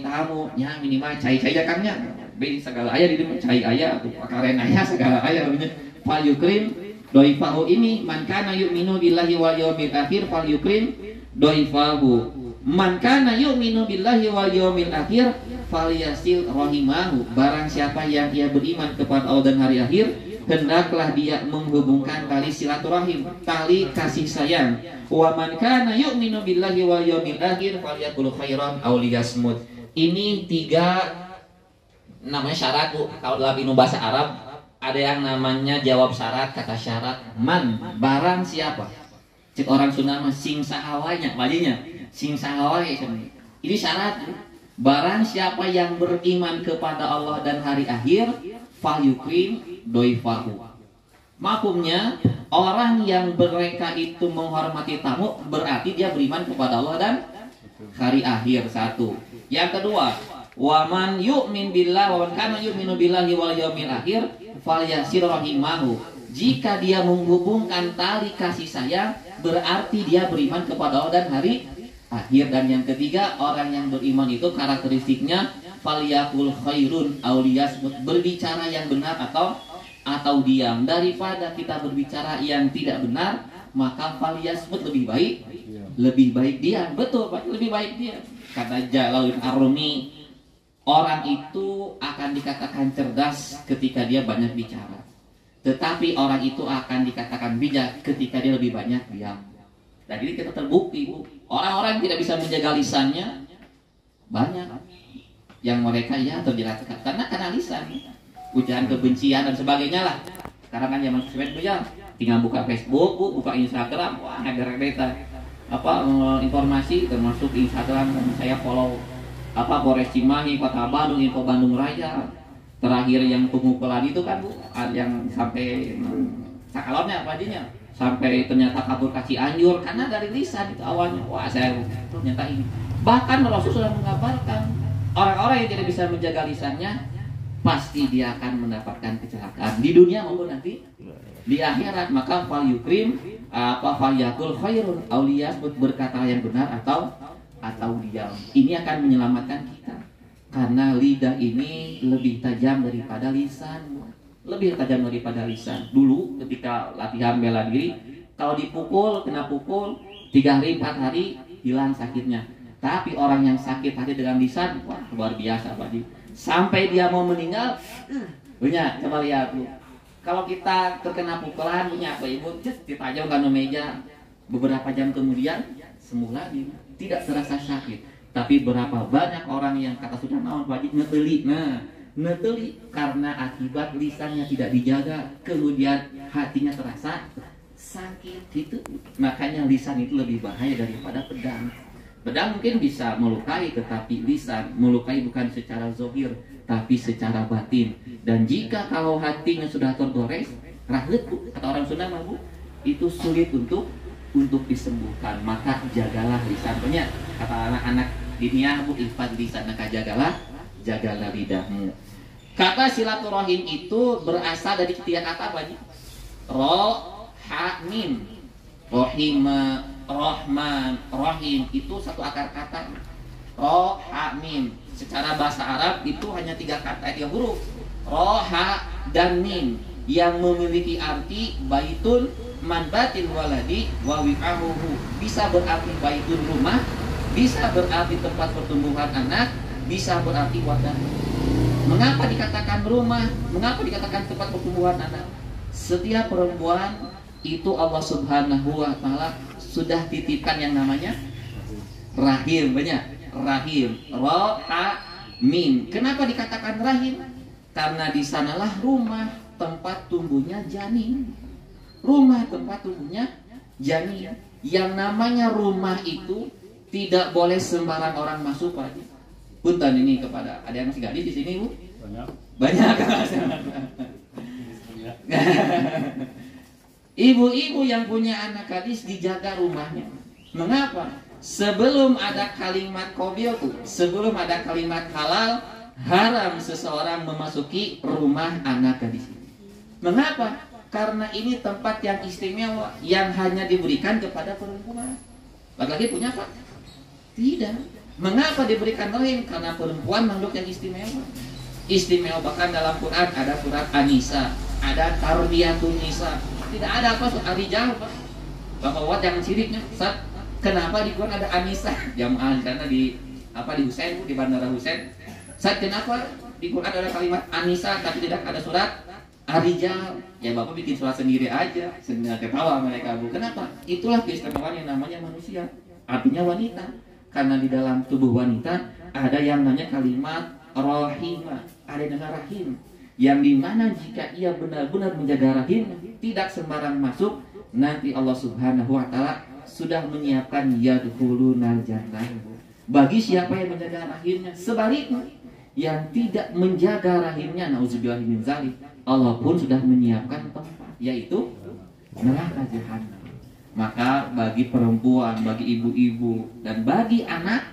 tamu. Ya minimal cai-cai jakangnya. Segala ayah di cai ayah atau pakaren ayah segala ayah namanya. Falyukrim doifahu ini man kana yu'minu billahi wal yaumil akhir falyukrim doifahu. Man kana yu'minu billahi wal yaumil akhir falyasil rahimahu. Barang siapa yang ia beriman kepada Allah dan hari akhir, hendaklah dia menghubungkan tali silaturahim, tali kasih sayang. Wa man kana yu'minu billahi wal yaumil akhir falyakul khairan aw liyasmut. Ini 3 namanya syarat Bu. Kalau dalam ilmu bahasa Arab ada yang namanya jawab syarat, kata syarat. Man, barang siapa. Cik orang Sunda mah sing sahawanya, bajinya sing sahawai. Ini syarat. Barang siapa yang beriman kepada Allah dan hari akhir, falyukrim doifahu. Maksudnya orang yang mereka itu menghormati tamu berarti dia beriman kepada Allah dan hari akhir. Satu. Yang kedua, waman yu'min billah wa man kana yu'minu billahi wal yaumil akhir falyasir rahimahu. Jika dia menghubungkan tali kasih sayang berarti dia beriman kepada Allah dan hari akhir. Dan yang ketiga, orang yang beriman itu karakteristiknya falyakul khairun aw liyasmut, berbicara yang benar atau diam. Daripada kita berbicara yang tidak benar, maka falyasmut lebih baik diam. Betul Pak, lebih baik diam. Kata Jalaluddin Ar-Rumi, orang itu akan dikatakan cerdas ketika dia banyak bicara, tetapi orang itu akan dikatakan bijak ketika dia lebih banyak diam. Dan ini kita terbukti Bu, orang-orang yang tidak bisa menjaga lisannya banyak yang mereka ya terjerat karena lisan, ujaran kebencian dan sebagainya lah. Sekarang kan zaman sosmed Bu ya, tinggal buka Facebook Bu, buka Instagram, wah ada beta. informasi termasuk Instagram saya follow Polres Cimahi, Kota Bandung, Info Bandung Raya. Terakhir yang pemukulan itu kan Bu, yang sampai sakalonnya apa aja sampai ternyata kabur ke Cianjur karena dari lisan itu awalnya. Wah, saya ternyata ini. Bahkan Rasul sudah mengabarkan orang-orang yang tidak bisa menjaga lisannya pasti dia akan mendapatkan kecelakaan di dunia maupun nanti di akhirat. Maka fal yukrim fal yakul khairun, auliya berkata yang benar atau diam. Ini akan menyelamatkan kita karena lidah ini lebih tajam daripada lisan. Lebih tajam daripada lisan. Dulu ketika latihan bela diri, kalau dipukul, kena pukul 3 hari 4 hari hilang sakitnya. Tapi orang yang sakit hati dengan lisan, wah luar biasa Pak. Sampai dia mau meninggal, punya coba lihat Bu. Kalau kita terkena pukulan punya apa Ibu, ditajamkan ke meja, beberapa jam kemudian semula tidak terasa sakit. Tapi berapa banyak orang yang kata sudah naon wajib neteli. Nah, neteli karena akibat lisannya tidak dijaga, kemudian hatinya terasa sakit gitu. Makanya lisan itu lebih bahaya daripada pedang. Pedang mungkin bisa melukai, tetapi lisan melukai bukan secara zahir, tapi secara batin. Dan jika kalau hatinya sudah tergores, rahet Bu, kata orang Sunda Bu, itu sulit untuk disembuhkan. Maka jagalah lisan. Banyak kata anak-anak dunia Bu, ifad lisan, maka jagalah lidahmu. Kata silaturahim itu berasal dari ketiga kata apa? Rohim, rohima, Rahman, Rahim itu satu akar kata. Rohamim secara bahasa Arab itu hanya 3 kata, 3 huruf. Roha dan mim yang memiliki arti baitun manbatin waladi wa wi'ahuhu. Bisa berarti baitun rumah, bisa berarti tempat pertumbuhan anak, bisa berarti wadah. Mengapa dikatakan rumah? Mengapa dikatakan tempat pertumbuhan anak? Setiap perempuan itu Allah Subhanahu wa Ta'ala sudah titipkan yang namanya rahim. Banyak rahim, rohamim. Kenapa dikatakan rahim? Karena di sanalah rumah tempat tumbuhnya janin. Rumah tempat tumbuhnya janin. Yang namanya rumah itu tidak boleh sembarang orang masuk Pak. Punten ini kepada ada yang masih gadis di sini Bu? Banyak. Ibu-ibu yang punya anak gadis dijaga rumahnya. Mengapa? Sebelum ada kalimat qabil, sebelum ada kalimat halal, haram seseorang memasuki rumah anak gadis. Mengapa? Karena ini tempat yang istimewa, yang hanya diberikan kepada perempuan. Laki-laki punya Pak? Tidak. Mengapa diberikan rahim? Karena perempuan makhluk yang istimewa. Istimewa bahkan dalam Quran ada surat An-Nisa, ada Tarbiyatun Nisa. Tidak ada apa Ar-Rijal Pak. Bapak jangan siriknya. Saat kenapa di Quran ada An-Nisa? Jamaah karena di Husain, di Bandara Husain. Saat kenapa di Quran ada kalimat An-Nisa tapi tidak ada surat Ar-Rijal? Ya Bapak bikin surat sendiri aja. Sendiri ketawa mereka Bu. Kenapa? Itulah keistimewaan yang namanya manusia. Artinya wanita. Karena di dalam tubuh wanita ada yang namanya kalimat rahimah, ada yang namanya rahim. Yang dimana jika ia benar-benar menjaga rahim, tidak sembarang masuk, nanti Allah Subhanahu wa Ta'ala sudah menyiapkan yadkhulunal jannah. Bagi siapa yang menjaga rahimnya. Sebaliknya, yang tidak menjaga rahimnya, nauzubillah min dzalik, Allah pun sudah menyiapkan tempat, yaitu neraka jahanam. Maka bagi perempuan, bagi ibu-ibu, dan bagi anak,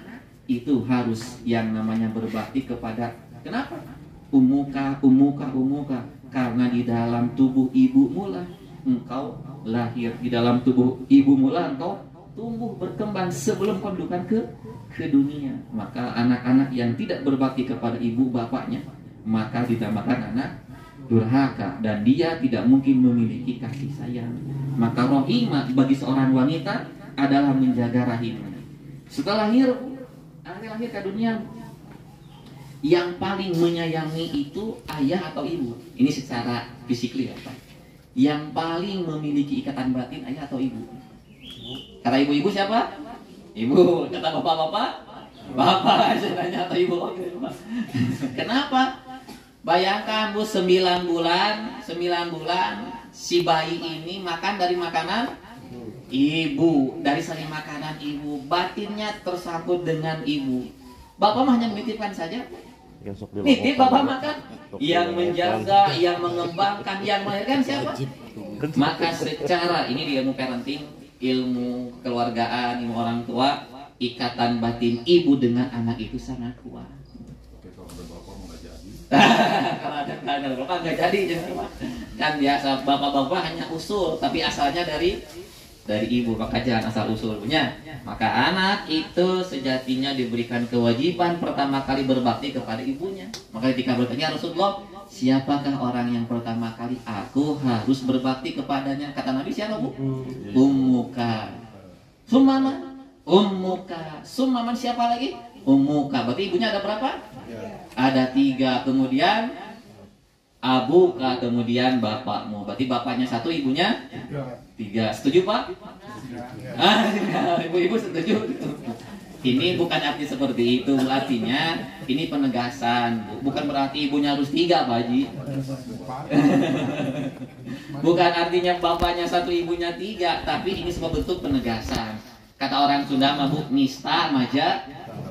itu harus yang namanya berbakti kepada, kenapa? Umuka. Karena di dalam tubuh ibumu lah engkau lahir. Di dalam tubuh ibumu lah engkau tumbuh berkembang sebelum kau dudukan ke dunia. Maka anak-anak yang tidak berbakti kepada ibu bapaknya, maka dinamakan anak durhaka, dan dia tidak mungkin memiliki kasih sayang. Maka rohimah bagi seorang wanita adalah menjaga rahimnya. Setelah lahir ke dunia, yang paling menyayangi itu ayah atau ibu. Ini secara fisik ya Pak. Yang paling memiliki ikatan batin ayah atau ibu. Kata ibu-ibu siapa? Ibu. Kata bapak-bapak? Bapak sebenarnya atau ibu. Kenapa? Bayangkan Bu, 9 bulan si bayi ini makan dari makanan Ibu, dari segi makanan ibu, batinnya tersangkut dengan ibu. Bapak mah hanya menitipkan saja. Nitip bapak makan. Yang menjaga, yang mengembangkan, yang melahirkan siapa? Maka secara ini di ilmu parenting, ilmu kekeluargaan, ilmu orang tua, ikatan batin ibu dengan anak itu sangat kuat. Kalau ada bapak nggak jadi, kan biasa bapak-bapak hanya usul, tapi asalnya dari ibu, maka jangan asal usulnya. Maka anak itu sejatinya diberikan kewajiban pertama kali berbakti kepada ibunya. Maka ketika bertanya Rasulullah, siapakah orang yang pertama kali aku harus berbakti kepadanya? Kata Nabi, siapa bu? Ummuka. Summaman? Ummuka. Summaman siapa lagi? Ummuka. Berarti ibunya ada berapa? Ada 3. Kemudian abuka, kemudian bapakmu. Berarti bapaknya 1, ibunya 3. Setuju Pak? Ibu-ibu setuju? Ini bukan arti seperti itu. Artinya ini penegasan. Bukan berarti ibunya harus 3 Pak Haji. Bukan artinya bapaknya 1, ibunya 3. Tapi ini sebuah bentuk penegasan. Kata orang Sunda mah bu, nista maja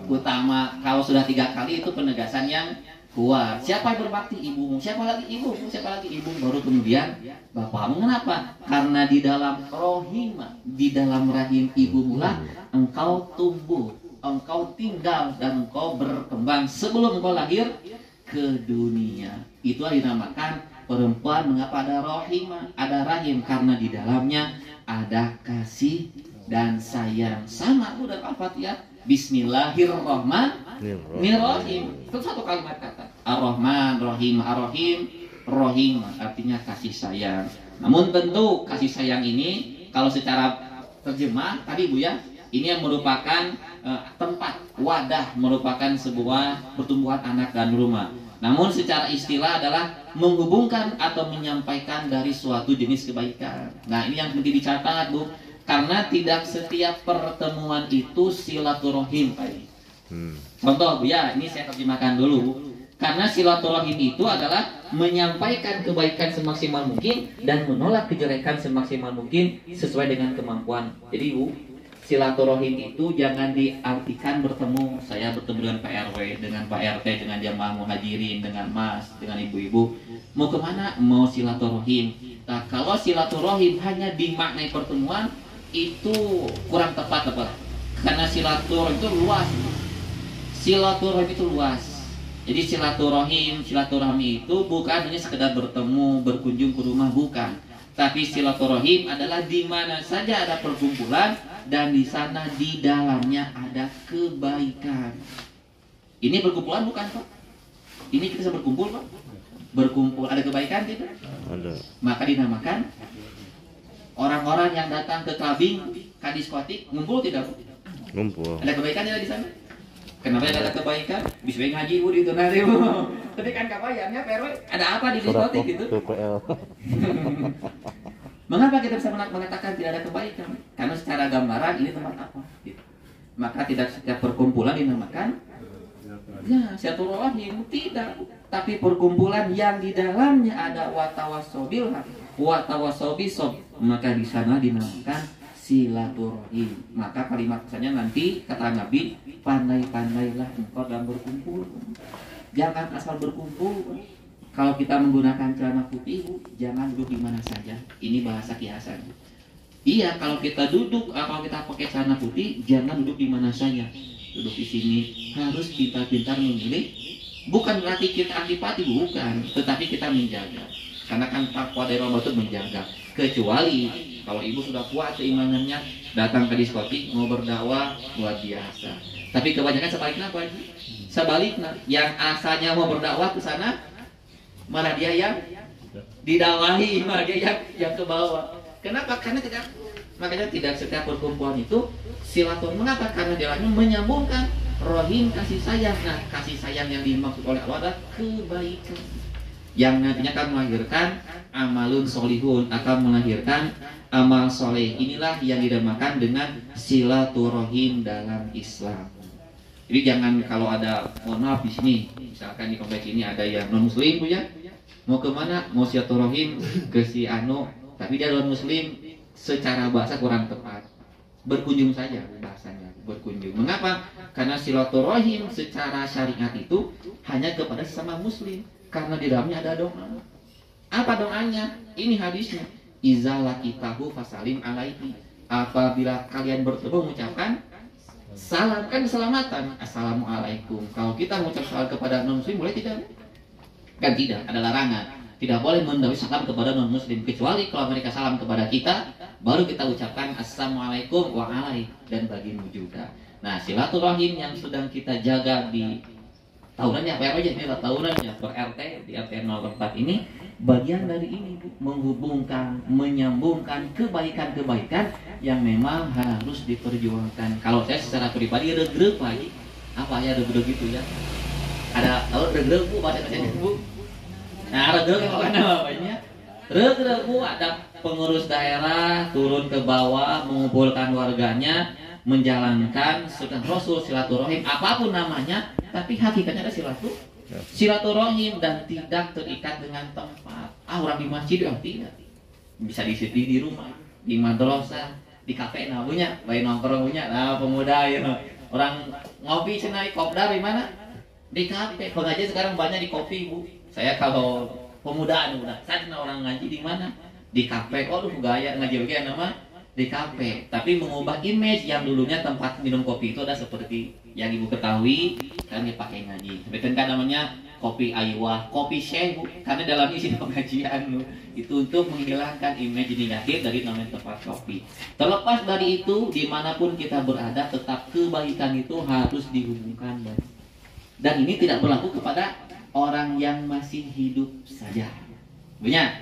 utama. Kalau sudah 3 kali itu penegasan yang kuat. Siapa yang berbakti? Ibumu. Siapa lagi? Ibumu. Siapa lagi? Ibu. Baru kemudian bapakmu. Kenapa? Karena di dalam rohim, di dalam rahim ibumu lah engkau tumbuh, engkau tinggal, dan engkau berkembang sebelum engkau lahir ke dunia. Itulah dinamakan perempuan. Mengapa ada rohim, ada rahim? Karena di dalamnya ada kasih dan sayang. Sama bu dalam Al-Fatihah, Bismillahirrahmanirrahim. Itu satu kalimat kata. Ar-Rahman, Rahim, Ar-Rahim, Rahim artinya kasih sayang. Namun tentu kasih sayang ini kalau secara terjemah tadi bu ya, ini yang merupakan tempat, wadah, merupakan sebuah pertumbuhan anak dan rumah. Namun secara istilah adalah menghubungkan atau menyampaikan dari suatu jenis kebaikan. Nah ini yang penting dicatat bu. Karena tidak setiap pertemuan itu silaturahim. Contoh ya, ini saya terjemahkan dulu. Karena silaturahim itu adalah menyampaikan kebaikan semaksimal mungkin dan menolak kejelekan semaksimal mungkin sesuai dengan kemampuan. Jadi bu, silaturahim itu jangan diartikan bertemu. Saya bertemu dengan Pak RW, dengan Pak RT, dengan jamaah muhajirin, dengan Mas, dengan ibu-ibu. Mau kemana? Mau silaturahim. Nah kalau silaturahim hanya dimaknai pertemuan, itu kurang tepat apa? Karena silaturahim itu luas. Silaturahim itu luas. Jadi silaturahmi itu bukan hanya sekedar bertemu, berkunjung ke rumah, bukan. Tapi silaturahim adalah di mana saja ada perkumpulan dan di sana di dalamnya ada kebaikan. Ini perkumpulan bukan Pak? Ini kita bisa berkumpul Pak? Berkumpul ada kebaikan tidak? Ada. Maka dinamakan orang-orang yang datang ke clubbing, ke diskotik, ngumpul tidak? Ngumpul. Ada kebaikannya di sana? Kenapa ada kebaikan? Bisa ngaji bu di itu nanti bu. Tapi kan kabayangnya perwe, ada apa di diskotik gitu? Mengapa kita bisa mengatakan tidak ada kebaikan? Karena secara gambaran ini tempat apa? Gitu. Maka tidak setiap perkumpulan dinamakan ya silaturahim, tidak. Tapi perkumpulan yang di dalamnya ada watawasobil, watawasobisob, maka di sana dinamakan silaturahim. Maka kalimat pesannya nanti kata Nabi, pandai-pandailah engkau dalam berkumpul. Jangan asal berkumpul. Kalau kita menggunakan celana putih, jangan duduk di mana saja. Ini bahasa kiasan. Iya, kalau kita duduk, kalau kita pakai celana putih, jangan duduk di mana saja. Duduk di sini harus pintar-pintar memilih. Bukan berarti kita antipati, bukan. Tetapi kita menjaga. Karena kan takwa dari Allah itu menjaga. Kecuali kalau ibu sudah kuat keimanannya, datang ke diskotik mau berdakwah luar biasa. Tapi kebanyakan sebaliknya apa? Sebaliknya, yang asalnya mau berdakwah ke sana, malah dia yang didakwahi, malah dia yang ke bawah. Kenapa? Karena makanya tidak setiap perkumpulan itu silaturahim. Mengapa? Karena dia menyambungkan rohim kasih sayang. Nah, kasih sayang yang dimaksud oleh Allah adalah kebaikan yang nantinya akan melahirkan amalun solihun, akan melahirkan amal soleh. Inilah yang dinamakan dengan silaturahim dalam Islam. Jadi jangan kalau ada, mohon maaf di sini, misalkan di kompleks ini ada yang non muslim punya, mau kemana? Mau silaturahim ke si Anu, tapi dia non muslim, secara bahasa kurang tepat. Berkunjung saja bahasanya, berkunjung. Mengapa? Karena silaturahim secara syariat itu hanya kepada sesama muslim, karena di dalamnya ada doa. Apa doanya? Ini hadisnya. Iza laqitahu fasalim alaihi. Apabila kalian bertemu mengucapkan salam, kan keselamatan. Assalamualaikum. Kalau kita mengucap salam kepada non muslim boleh tidak? Kan tidak, ada larangan. Tidak boleh mendawai salam kepada non muslim, kecuali kalau mereka salam kepada kita, baru kita ucapkan assalamualaikum wa alaik, dan bagimu juga. Nah, silaturahim yang sedang kita jaga di tahunannya, apa aja ini tahunannya per RT di RT 04 ini, bagian dari ini, Bu, menghubungkan, menyambungkan kebaikan-kebaikan yang memang harus diperjuangkan. Kalau saya secara pribadi regreg lagi, apa ya regreg gitu ya? Ada tahu regreg, Bu, bahasa Indonesia, Bu? Nah, regreg apa namanya? Regreg, Bu, ada pengurus daerah turun ke bawah mengumpulkan warganya, menjalankan sunnah Rasul, silaturahim, apapun namanya, tapi hakikatnya ada silaturahim dan tidak terikat dengan tempat. Orang di masjid tidak, bisa di rumah, di madrasah, di kafe, punya, lain nongkrong punya, pemuda ya. Orang ngopi senai kopdar di mana? Di kafe. Pengajian sekarang banyak di kopi, Bu. Saya kalau pemuda, saya orang ngaji di mana? Di kafe. Waduh, gaya ngaji begini nama di kafe. Tapi mengubah image yang dulunya tempat minum kopi itu ada seperti yang Ibu ketahui, kan dipakai ngaji. Tapi kan namanya kopi Aiwah, kopi Syekh, Bu. Karena dalam isi pengajian itu untuk menghilangkan image negatif dari namanya tempat kopi. Terlepas dari itu, dimanapun kita berada, tetap kebaikan itu harus dihubungkan. Dan ini tidak berlaku kepada orang yang masih hidup saja. Punya.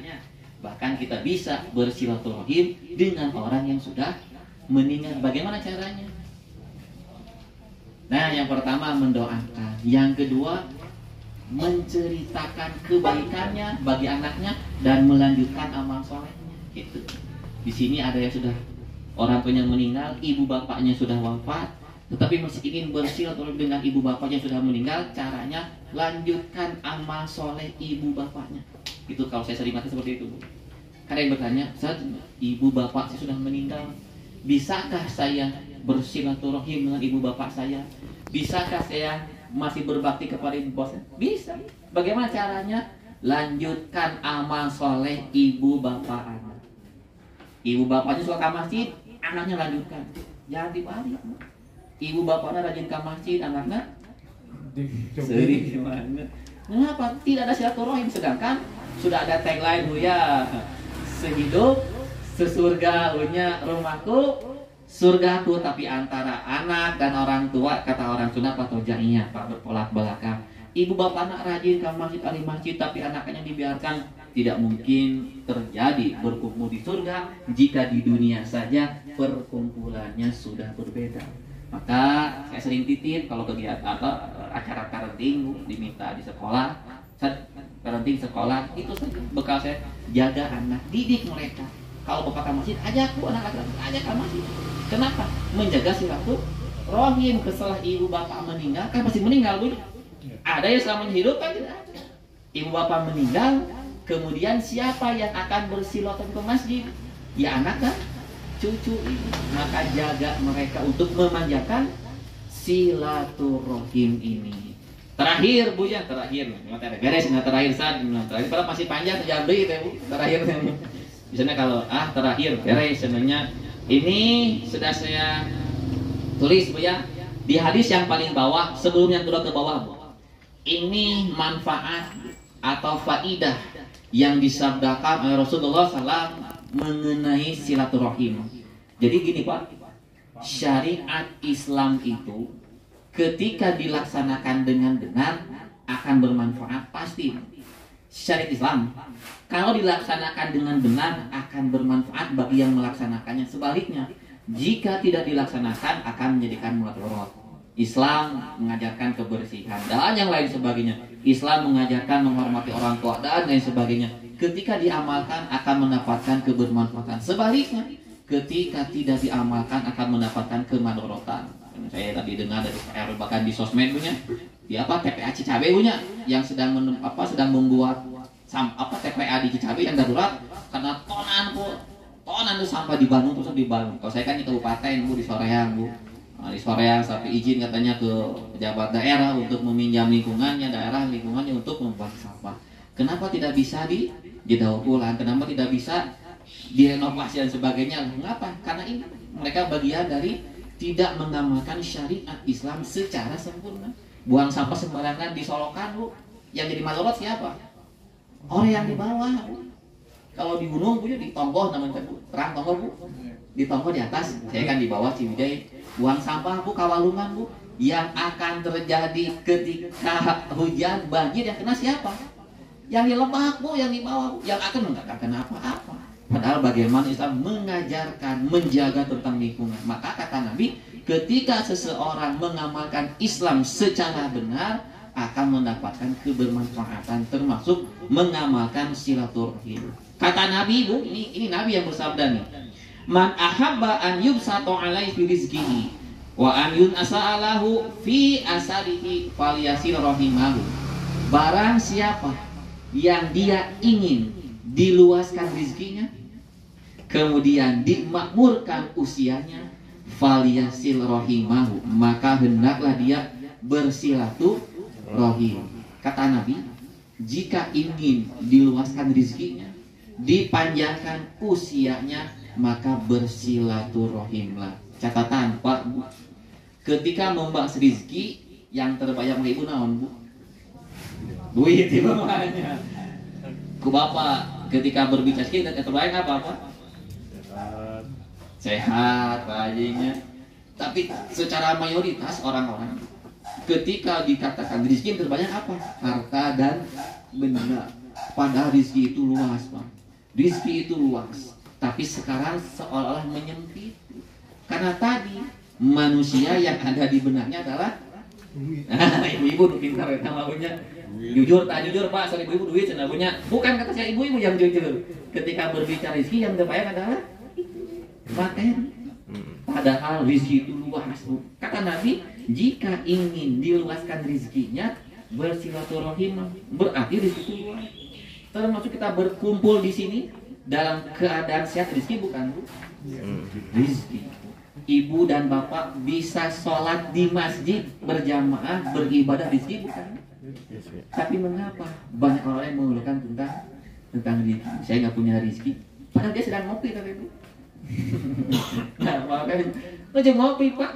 Bahkan kita bisa bersilaturahim dengan orang yang sudah meninggal. Bagaimana caranya? Nah, yang pertama mendoakan, yang kedua menceritakan kebaikannya bagi anaknya dan melanjutkan amal solehnya. Gitu. Di sini ada yang sudah orang tuanya meninggal, ibu bapaknya sudah wafat, tetapi masih ingin bersilaturahim dengan ibu bapaknya yang sudah meninggal. Caranya lanjutkan amal soleh ibu bapaknya. Itu kalau saya sering mati seperti itu, Bu. Karena yang bertanya, saat ibu bapak saya sudah meninggal, bisakah saya bersilaturahim dengan ibu bapak saya? Bisakah saya masih berbakti kepada ibu bapak? Bisa. Bagaimana caranya? Lanjutkan amal soleh ibu bapak anak. Ibu bapaknya suka ke masjid, anaknya lanjutkan. Jangan dibalik. Ibu bapaknya rajin ke masjid, anaknya sering gimana? Kenapa? Tidak ada silaturahim, sedangkan sudah ada tagline, Bu, ya. Sehidup sesurga punya rumahku, surgaku, tapi antara anak dan orang tua, kata orang Sunda atau jahiyah, Pak, bertolak belakang. Ibu bapak anak rajin ke masjid, ahli masjid, tapi anaknya dibiarkan. Tidak mungkin terjadi berkumpul di surga jika di dunia saja perkumpulannya sudah berbeda. Maka saya sering titip kalau kegiatan atau acara parenting diminta di sekolah, parenting sekolah, itu saja bekal saya. Jaga anak, didik mereka. Kalau bapak ke masjid, ajak, Bu, anak laki-laki, ajak ke masjid. Kenapa? Menjaga silaturahim. Setelah ibu bapak meninggal, kan pasti meninggal, Bu. Ada yang selama hidup kan tidak ada. Ibu bapak meninggal, kemudian siapa yang akan bersilaturahim ke masjid? Ya anak kan, cucu ibu. Maka jaga mereka untuk memanjakan silaturahim ini. Terakhir, Bu, ya, terakhir. Ada garis, terakhir saat, terakhir. Padahal masih panjang, jambi, Bu. Terakhir. Misalnya kalau terakhir, beres sebenarnya. Ini sudah saya tulis, Bu, ya. Di hadis yang paling bawah, sebelum yang kedua ke bawah, Bu. Ini manfaat atau faidah yang disabdakan oleh Rasulullah SAW mengenai silaturahim. Jadi gini, Pak. Syariat Islam itu ketika dilaksanakan dengan benar akan bermanfaat pasti. Syariat Islam kalau dilaksanakan dengan benar akan bermanfaat bagi yang melaksanakannya. Sebaliknya, jika tidak dilaksanakan akan menjadikan mudarat. Islam mengajarkan kebersihan dan yang lain sebagainya. Islam mengajarkan menghormati orang tua dan lain sebagainya. Ketika diamalkan akan mendapatkan kebermanfaatan. Sebaliknya, ketika tidak diamalkan akan mendapatkan kemadorotan. Saya tadi dengar dari bahkan di sosmed, punya di TPA Cicabe, punya yang sedang sedang membuat TPA di Cicabe yang darurat karena tonan, Bu, tonan tuh sampah di Bandung, terus di Bandung. Kalau saya kan di kabupaten Bu, di Soreang Bu. Nah, di Soreang sampai izin katanya ke pejabat daerah untuk meminjam lingkungannya, daerah lingkungannya untuk membuang sampah. Kenapa tidak bisa didaur ulang? Kenapa tidak bisa direnovasi dan sebagainya? Mengapa? Karena ini mereka bagian dari tidak mengamalkan syariat Islam secara sempurna. Buang sampah sembarangan di solokan Bu. Yang jadi madorot siapa? Orang yang di bawah Bu. Kalau di gunung Bu, di tonggoh namanya Bu. Terang tonggoh Bu. Di tonggoh di atas, saya kan di bawah Ciwidey. Buang sampah Bu, kawalungan Bu. Yang akan terjadi ketika hujan banjir yang kena siapa? Yang di Lebak Bu, yang di bawah Bu. Yang akan enggak kena apa-apa. Padahal bagaimana Islam mengajarkan, menjaga tentang lingkungan. Maka kata Nabi, ketika seseorang mengamalkan Islam secara benar, akan mendapatkan kebermanfaatan, termasuk mengamalkan silaturahim. Kata Nabi Bu, ini Nabi yang bersabda nih. Man ahabba an yubsatu alaihi fi rizqihi wa an yun'asa alahu fi asarihi falyasil rahimahu. Barang siapa yang dia ingin diluaskan rizkinya, kemudian dimakmurkan usianya, falyasil rahimahu, maka hendaklah dia bersilaturahim. Kata Nabi, jika ingin diluaskan rizkinya, dipanjangkan usianya, maka bersilaturahimlah. Catatan Pak Bu, ketika membahas rizki, yang terbayang Ibu naon Bu? Duit itu makanya. Ku Bapak ketika berbicara rizki, terbayang apa Pak? Sehat, rajinnya. Tapi secara mayoritas orang-orang ketika dikatakan rizki, terbayang apa? Harta dan benda. Padahal rizki itu luas Pak. Rizki itu luas. Tapi sekarang seolah-olah menyempit. Karena tadi manusia yang ada di benaknya adalah ibu-ibu pintar ya namanya. Jujur tak jujur Pak, soal ibu-ibu duit punya. Bukan kata saya ibu-ibu yang jujur. Ketika berbicara rezeki yang terbayang adalah materi. Padahal rezeki itu luas. Kata Nabi, jika ingin diluaskan rezekinya, bersilaturahim, berarti rezeki itu luas. Termasuk kita berkumpul di sini dalam keadaan sehat, rezeki bukan Bu? Rezeki. Ibu dan bapak bisa sholat di masjid berjamaah beribadah, rezeki bukan? Tapi mengapa banyak orang yang mengeluhkan tentang rezeki? Saya nggak punya rezeki, padahal dia sedang ngopi tapi Bu. Nah, makanya lo ngopi Pak,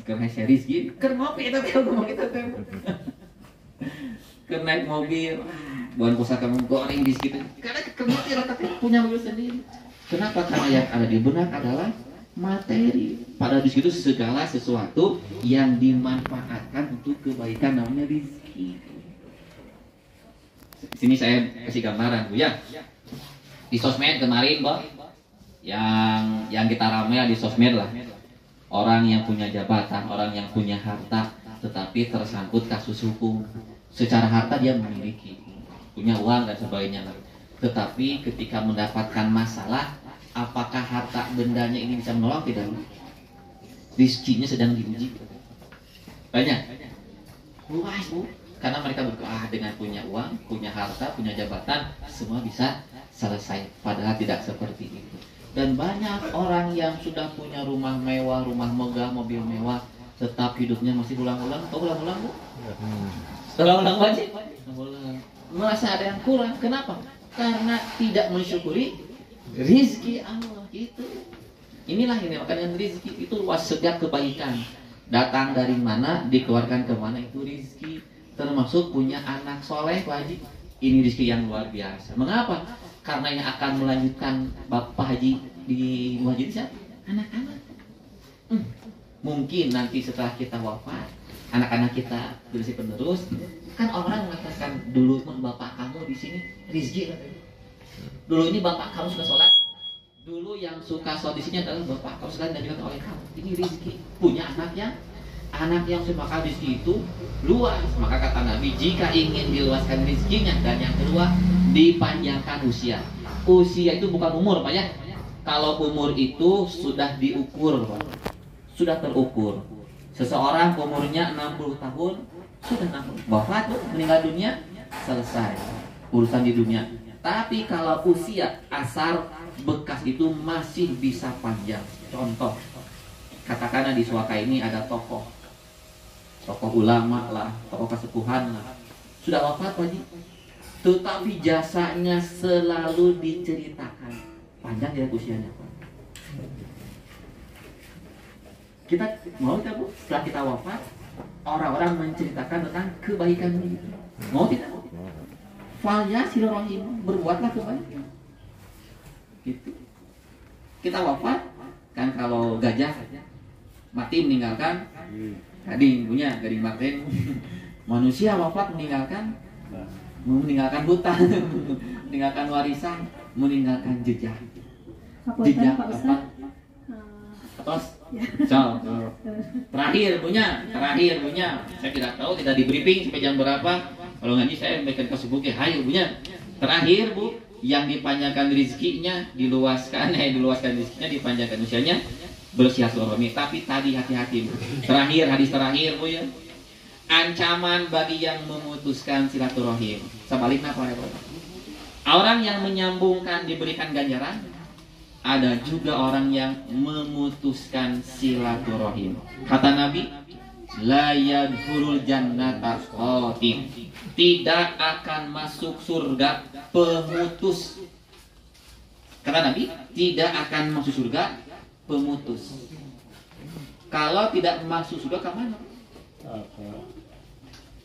karena saya rezeki, karena ngopi tapi ngomong kita tuh. Karena naik mobil, bukan pusaka menggoreng di situ. Karena kemudian otaknya punya mobil sendiri. Kenapa? Karena yang ada di benak adalah materi. Pada di situ segala sesuatu yang dimanfaatkan untuk kebaikan namanya rezeki. Di sini saya kasih gambaran Bu ya. Di sosmed kemarin Mbak, yang kita ramai di sosmed lah. Orang yang punya jabatan, orang yang punya harta, tetapi tersangkut kasus hukum. Secara harta dia memiliki, punya uang dan sebagainya. Tetapi ketika mendapatkan masalah, apakah harta bendanya ini bisa menolong? Tidak. Rizkinya sedang diuji. Banyak. Luas Bu. Karena mereka berdoa dengan punya uang, punya harta, punya jabatan, semua bisa selesai. Padahal tidak seperti itu. Dan banyak orang yang sudah punya rumah mewah, rumah megah, mobil mewah, tetap hidupnya masih ulang-ulang. Tahu ulang-ulang Bu? Ulang-ulang wajib. Merasa ada yang kurang. Kenapa? Karena tidak mensyukuri rizki Allah itu. Inilah ini makanya rizki itu luas, setiap kebaikan datang dari mana, dikeluarkan kemana, itu rizki. Termasuk punya anak soleh wajib. Ini rizki yang luar biasa. Mengapa? Karena yang akan melanjutkan Bapak Haji di wajib siapa? Anak-anak. Mungkin nanti setelah kita wafat, anak-anak kita generasi penerus, kan orang mengatakan dulu bapak kamu di sini rizki. Dulu ini bapak kamu suka sholat. Dulu yang suka sholat di sini adalah bapak kamu sekarang dan oleh kamu. Ini rizki. Punya anak yang semakal rizki itu luas. Maka kata Nabi, jika ingin diluaskan rizkinya, dan yang kedua dipanjangkan usia. Usia itu bukan umur Pak ya. Kalau umur itu sudah diukur Pak. Sudah terukur. Seseorang umurnya 60 tahun sudah 60. Wafat meninggal dunia, selesai urusan di dunia. Tapi kalau usia asar bekas itu masih bisa panjang. Contoh, katakanlah di Suaka ini ada tokoh ulama lah, tokoh kesepuhan lah, sudah wafat Pak Haji, tetapi jasanya selalu diceritakan. Panjang ya usianya Pak. Kita mau tidak Bu, setelah kita wafat orang-orang menceritakan tentang kebaikan ini. Mau tidak? Falya silaturahim, berbuatlah kebaikan. Gitu. Kita wafat kan, kalau gajah mati meninggalkan gading punya, gading Martin. Manusia wafat meninggalkan hutan, meninggalkan warisan, meninggalkan jejak. Jejak apa? Terus, terakhir punya. Saya tidak tahu, tidak di briefing sampai jam berapa. Kalau ngaji saya memberikan kesibukan, hayu punya. Terakhir Bu, yang dipanjangkan rezekinya, diluaskan rezekinya, dipanjangkan usianya, bersilaturahmi. Tapi tadi hati-hati Bu. Terakhir, hadis terakhir Bu ya. Ancaman bagi yang memutuskan silaturahim. Sebaliknya apa ya? Orang yang menyambungkan diberikan ganjaran. Ada juga orang yang memutuskan silaturahim. Kata Nabi, la yadkhulul jannata qatim. Tidak akan masuk surga pemutus. Kata Nabi, tidak akan masuk surga pemutus. Kalau tidak masuk surga ke mana?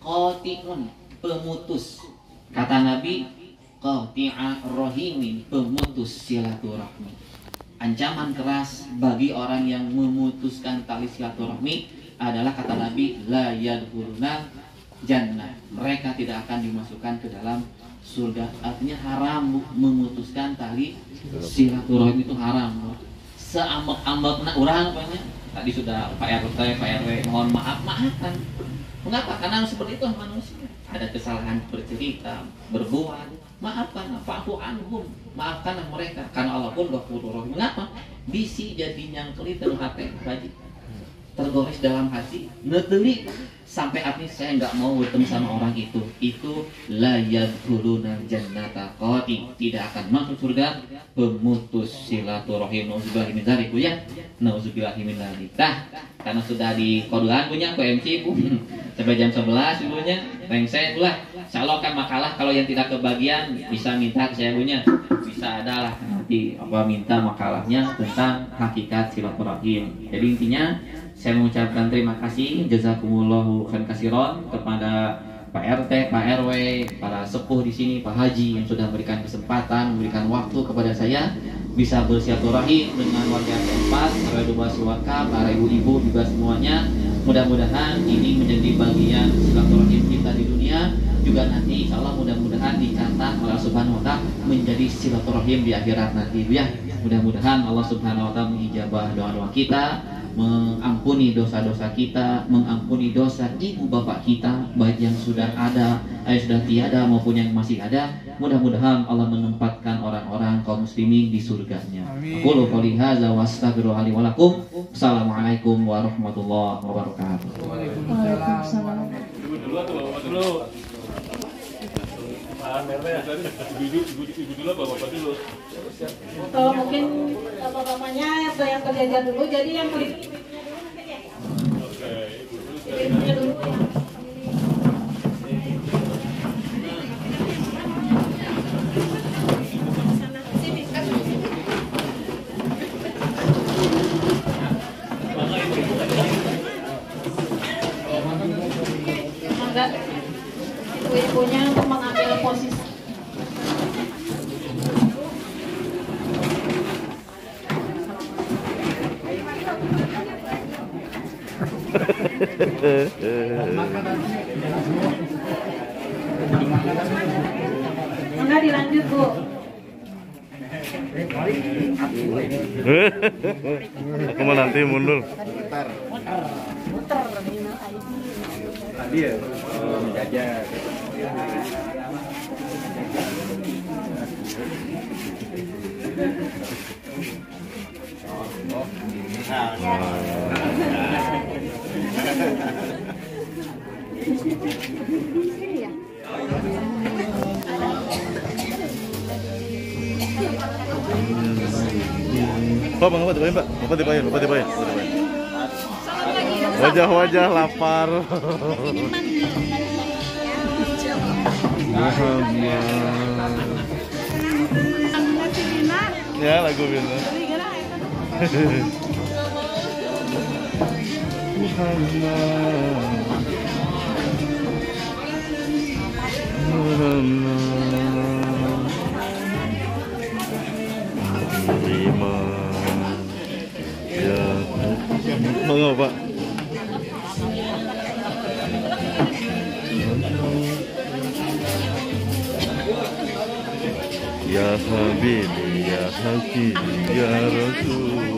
Qati'un, pemutus. Kata Nabi, qati'a rahimin, pemutus silaturahmi. Ancaman keras bagi orang yang memutuskan tali silaturahmi adalah, kata Nabi, la yadkhuluna jannah. Mereka tidak akan dimasukkan ke dalam surga. Artinya haram memutuskan tali silaturahmi, itu haram. Seambek-ambekna orang apanya? Tadi sudah Pak RW mohon maafkan. Mengapa? Karena seperti itu manusia. Ada kesalahan bercerita, berbuat. Maafkan, fa'fu anhum, maafkanlah mereka, karena Allah pun Ghafurur Rahim. Mengapa? Bisi jadi nyangkeli dalam hati, tergores dalam hati, neteli sampai artinya saya nggak mau bertemu sama orang itu. Itu la yadkhuluna jannata qati, tidak akan masuk surga pemutus silaturahim. Nauzubillahi min dzalik ya. Nauzubillahi min dzalik. Karena sudah di koduan punya MC Bu. Sampai jam 11 ibunya, saya pula. Insyaallah kan makalah kalau yang tidak kebagian bisa minta ke saya punya. Bisa ada lah nanti minta makalahnya tentang hakikat silaturahim. Jadi intinya saya mengucapkan terima kasih jazakumullahu khairan katsiran kepada Pak RT, Pak RW, para sepuh di sini, Pak Haji yang sudah memberikan kesempatan, memberikan waktu kepada saya bisa bersilaturahim dengan warga tempat, para dubas Suaka, para ibu-ibu juga semuanya. Mudah-mudahan ini menjadi bagian silaturahim kita di dunia, juga nanti insya Allah mudah-mudahan dicatat oleh Allah Subhanahu wa Ta'ala menjadi silaturahim di akhirat nanti ya. Mudah-mudahan Allah Subhanahu wa Ta'ala mengijabah doa-doa kita, mengampuni dosa-dosa kita, mengampuni dosa ibu bapak kita, baik yang sudah ada, yang sudah tiada maupun yang masih ada. Mudah-mudahan Allah menempatkan orang-orang kaum muslimin di surganya. Qul qouli hadza wa astaghfirullaha li wa lakum. Assalamualaikum warahmatullahi wabarakatuh. Waalaikumsalam. Mungkin bapak-bapaknya yang kerja dulu, jadi yang ibunya dulu ya. Enggak, ibu-ibunya untuk mengambil posisi. Enggak, dilanjut Bu. Aku mau nanti mundur. Tadi ya menjajah. Pak, Bapak dibayar, Pak. Bapak dibayar. Wajah-wajah lapar. Ya, lagu Bina. Monggo, Pak. Ya Habibi, ya Habibi, ya Rasul.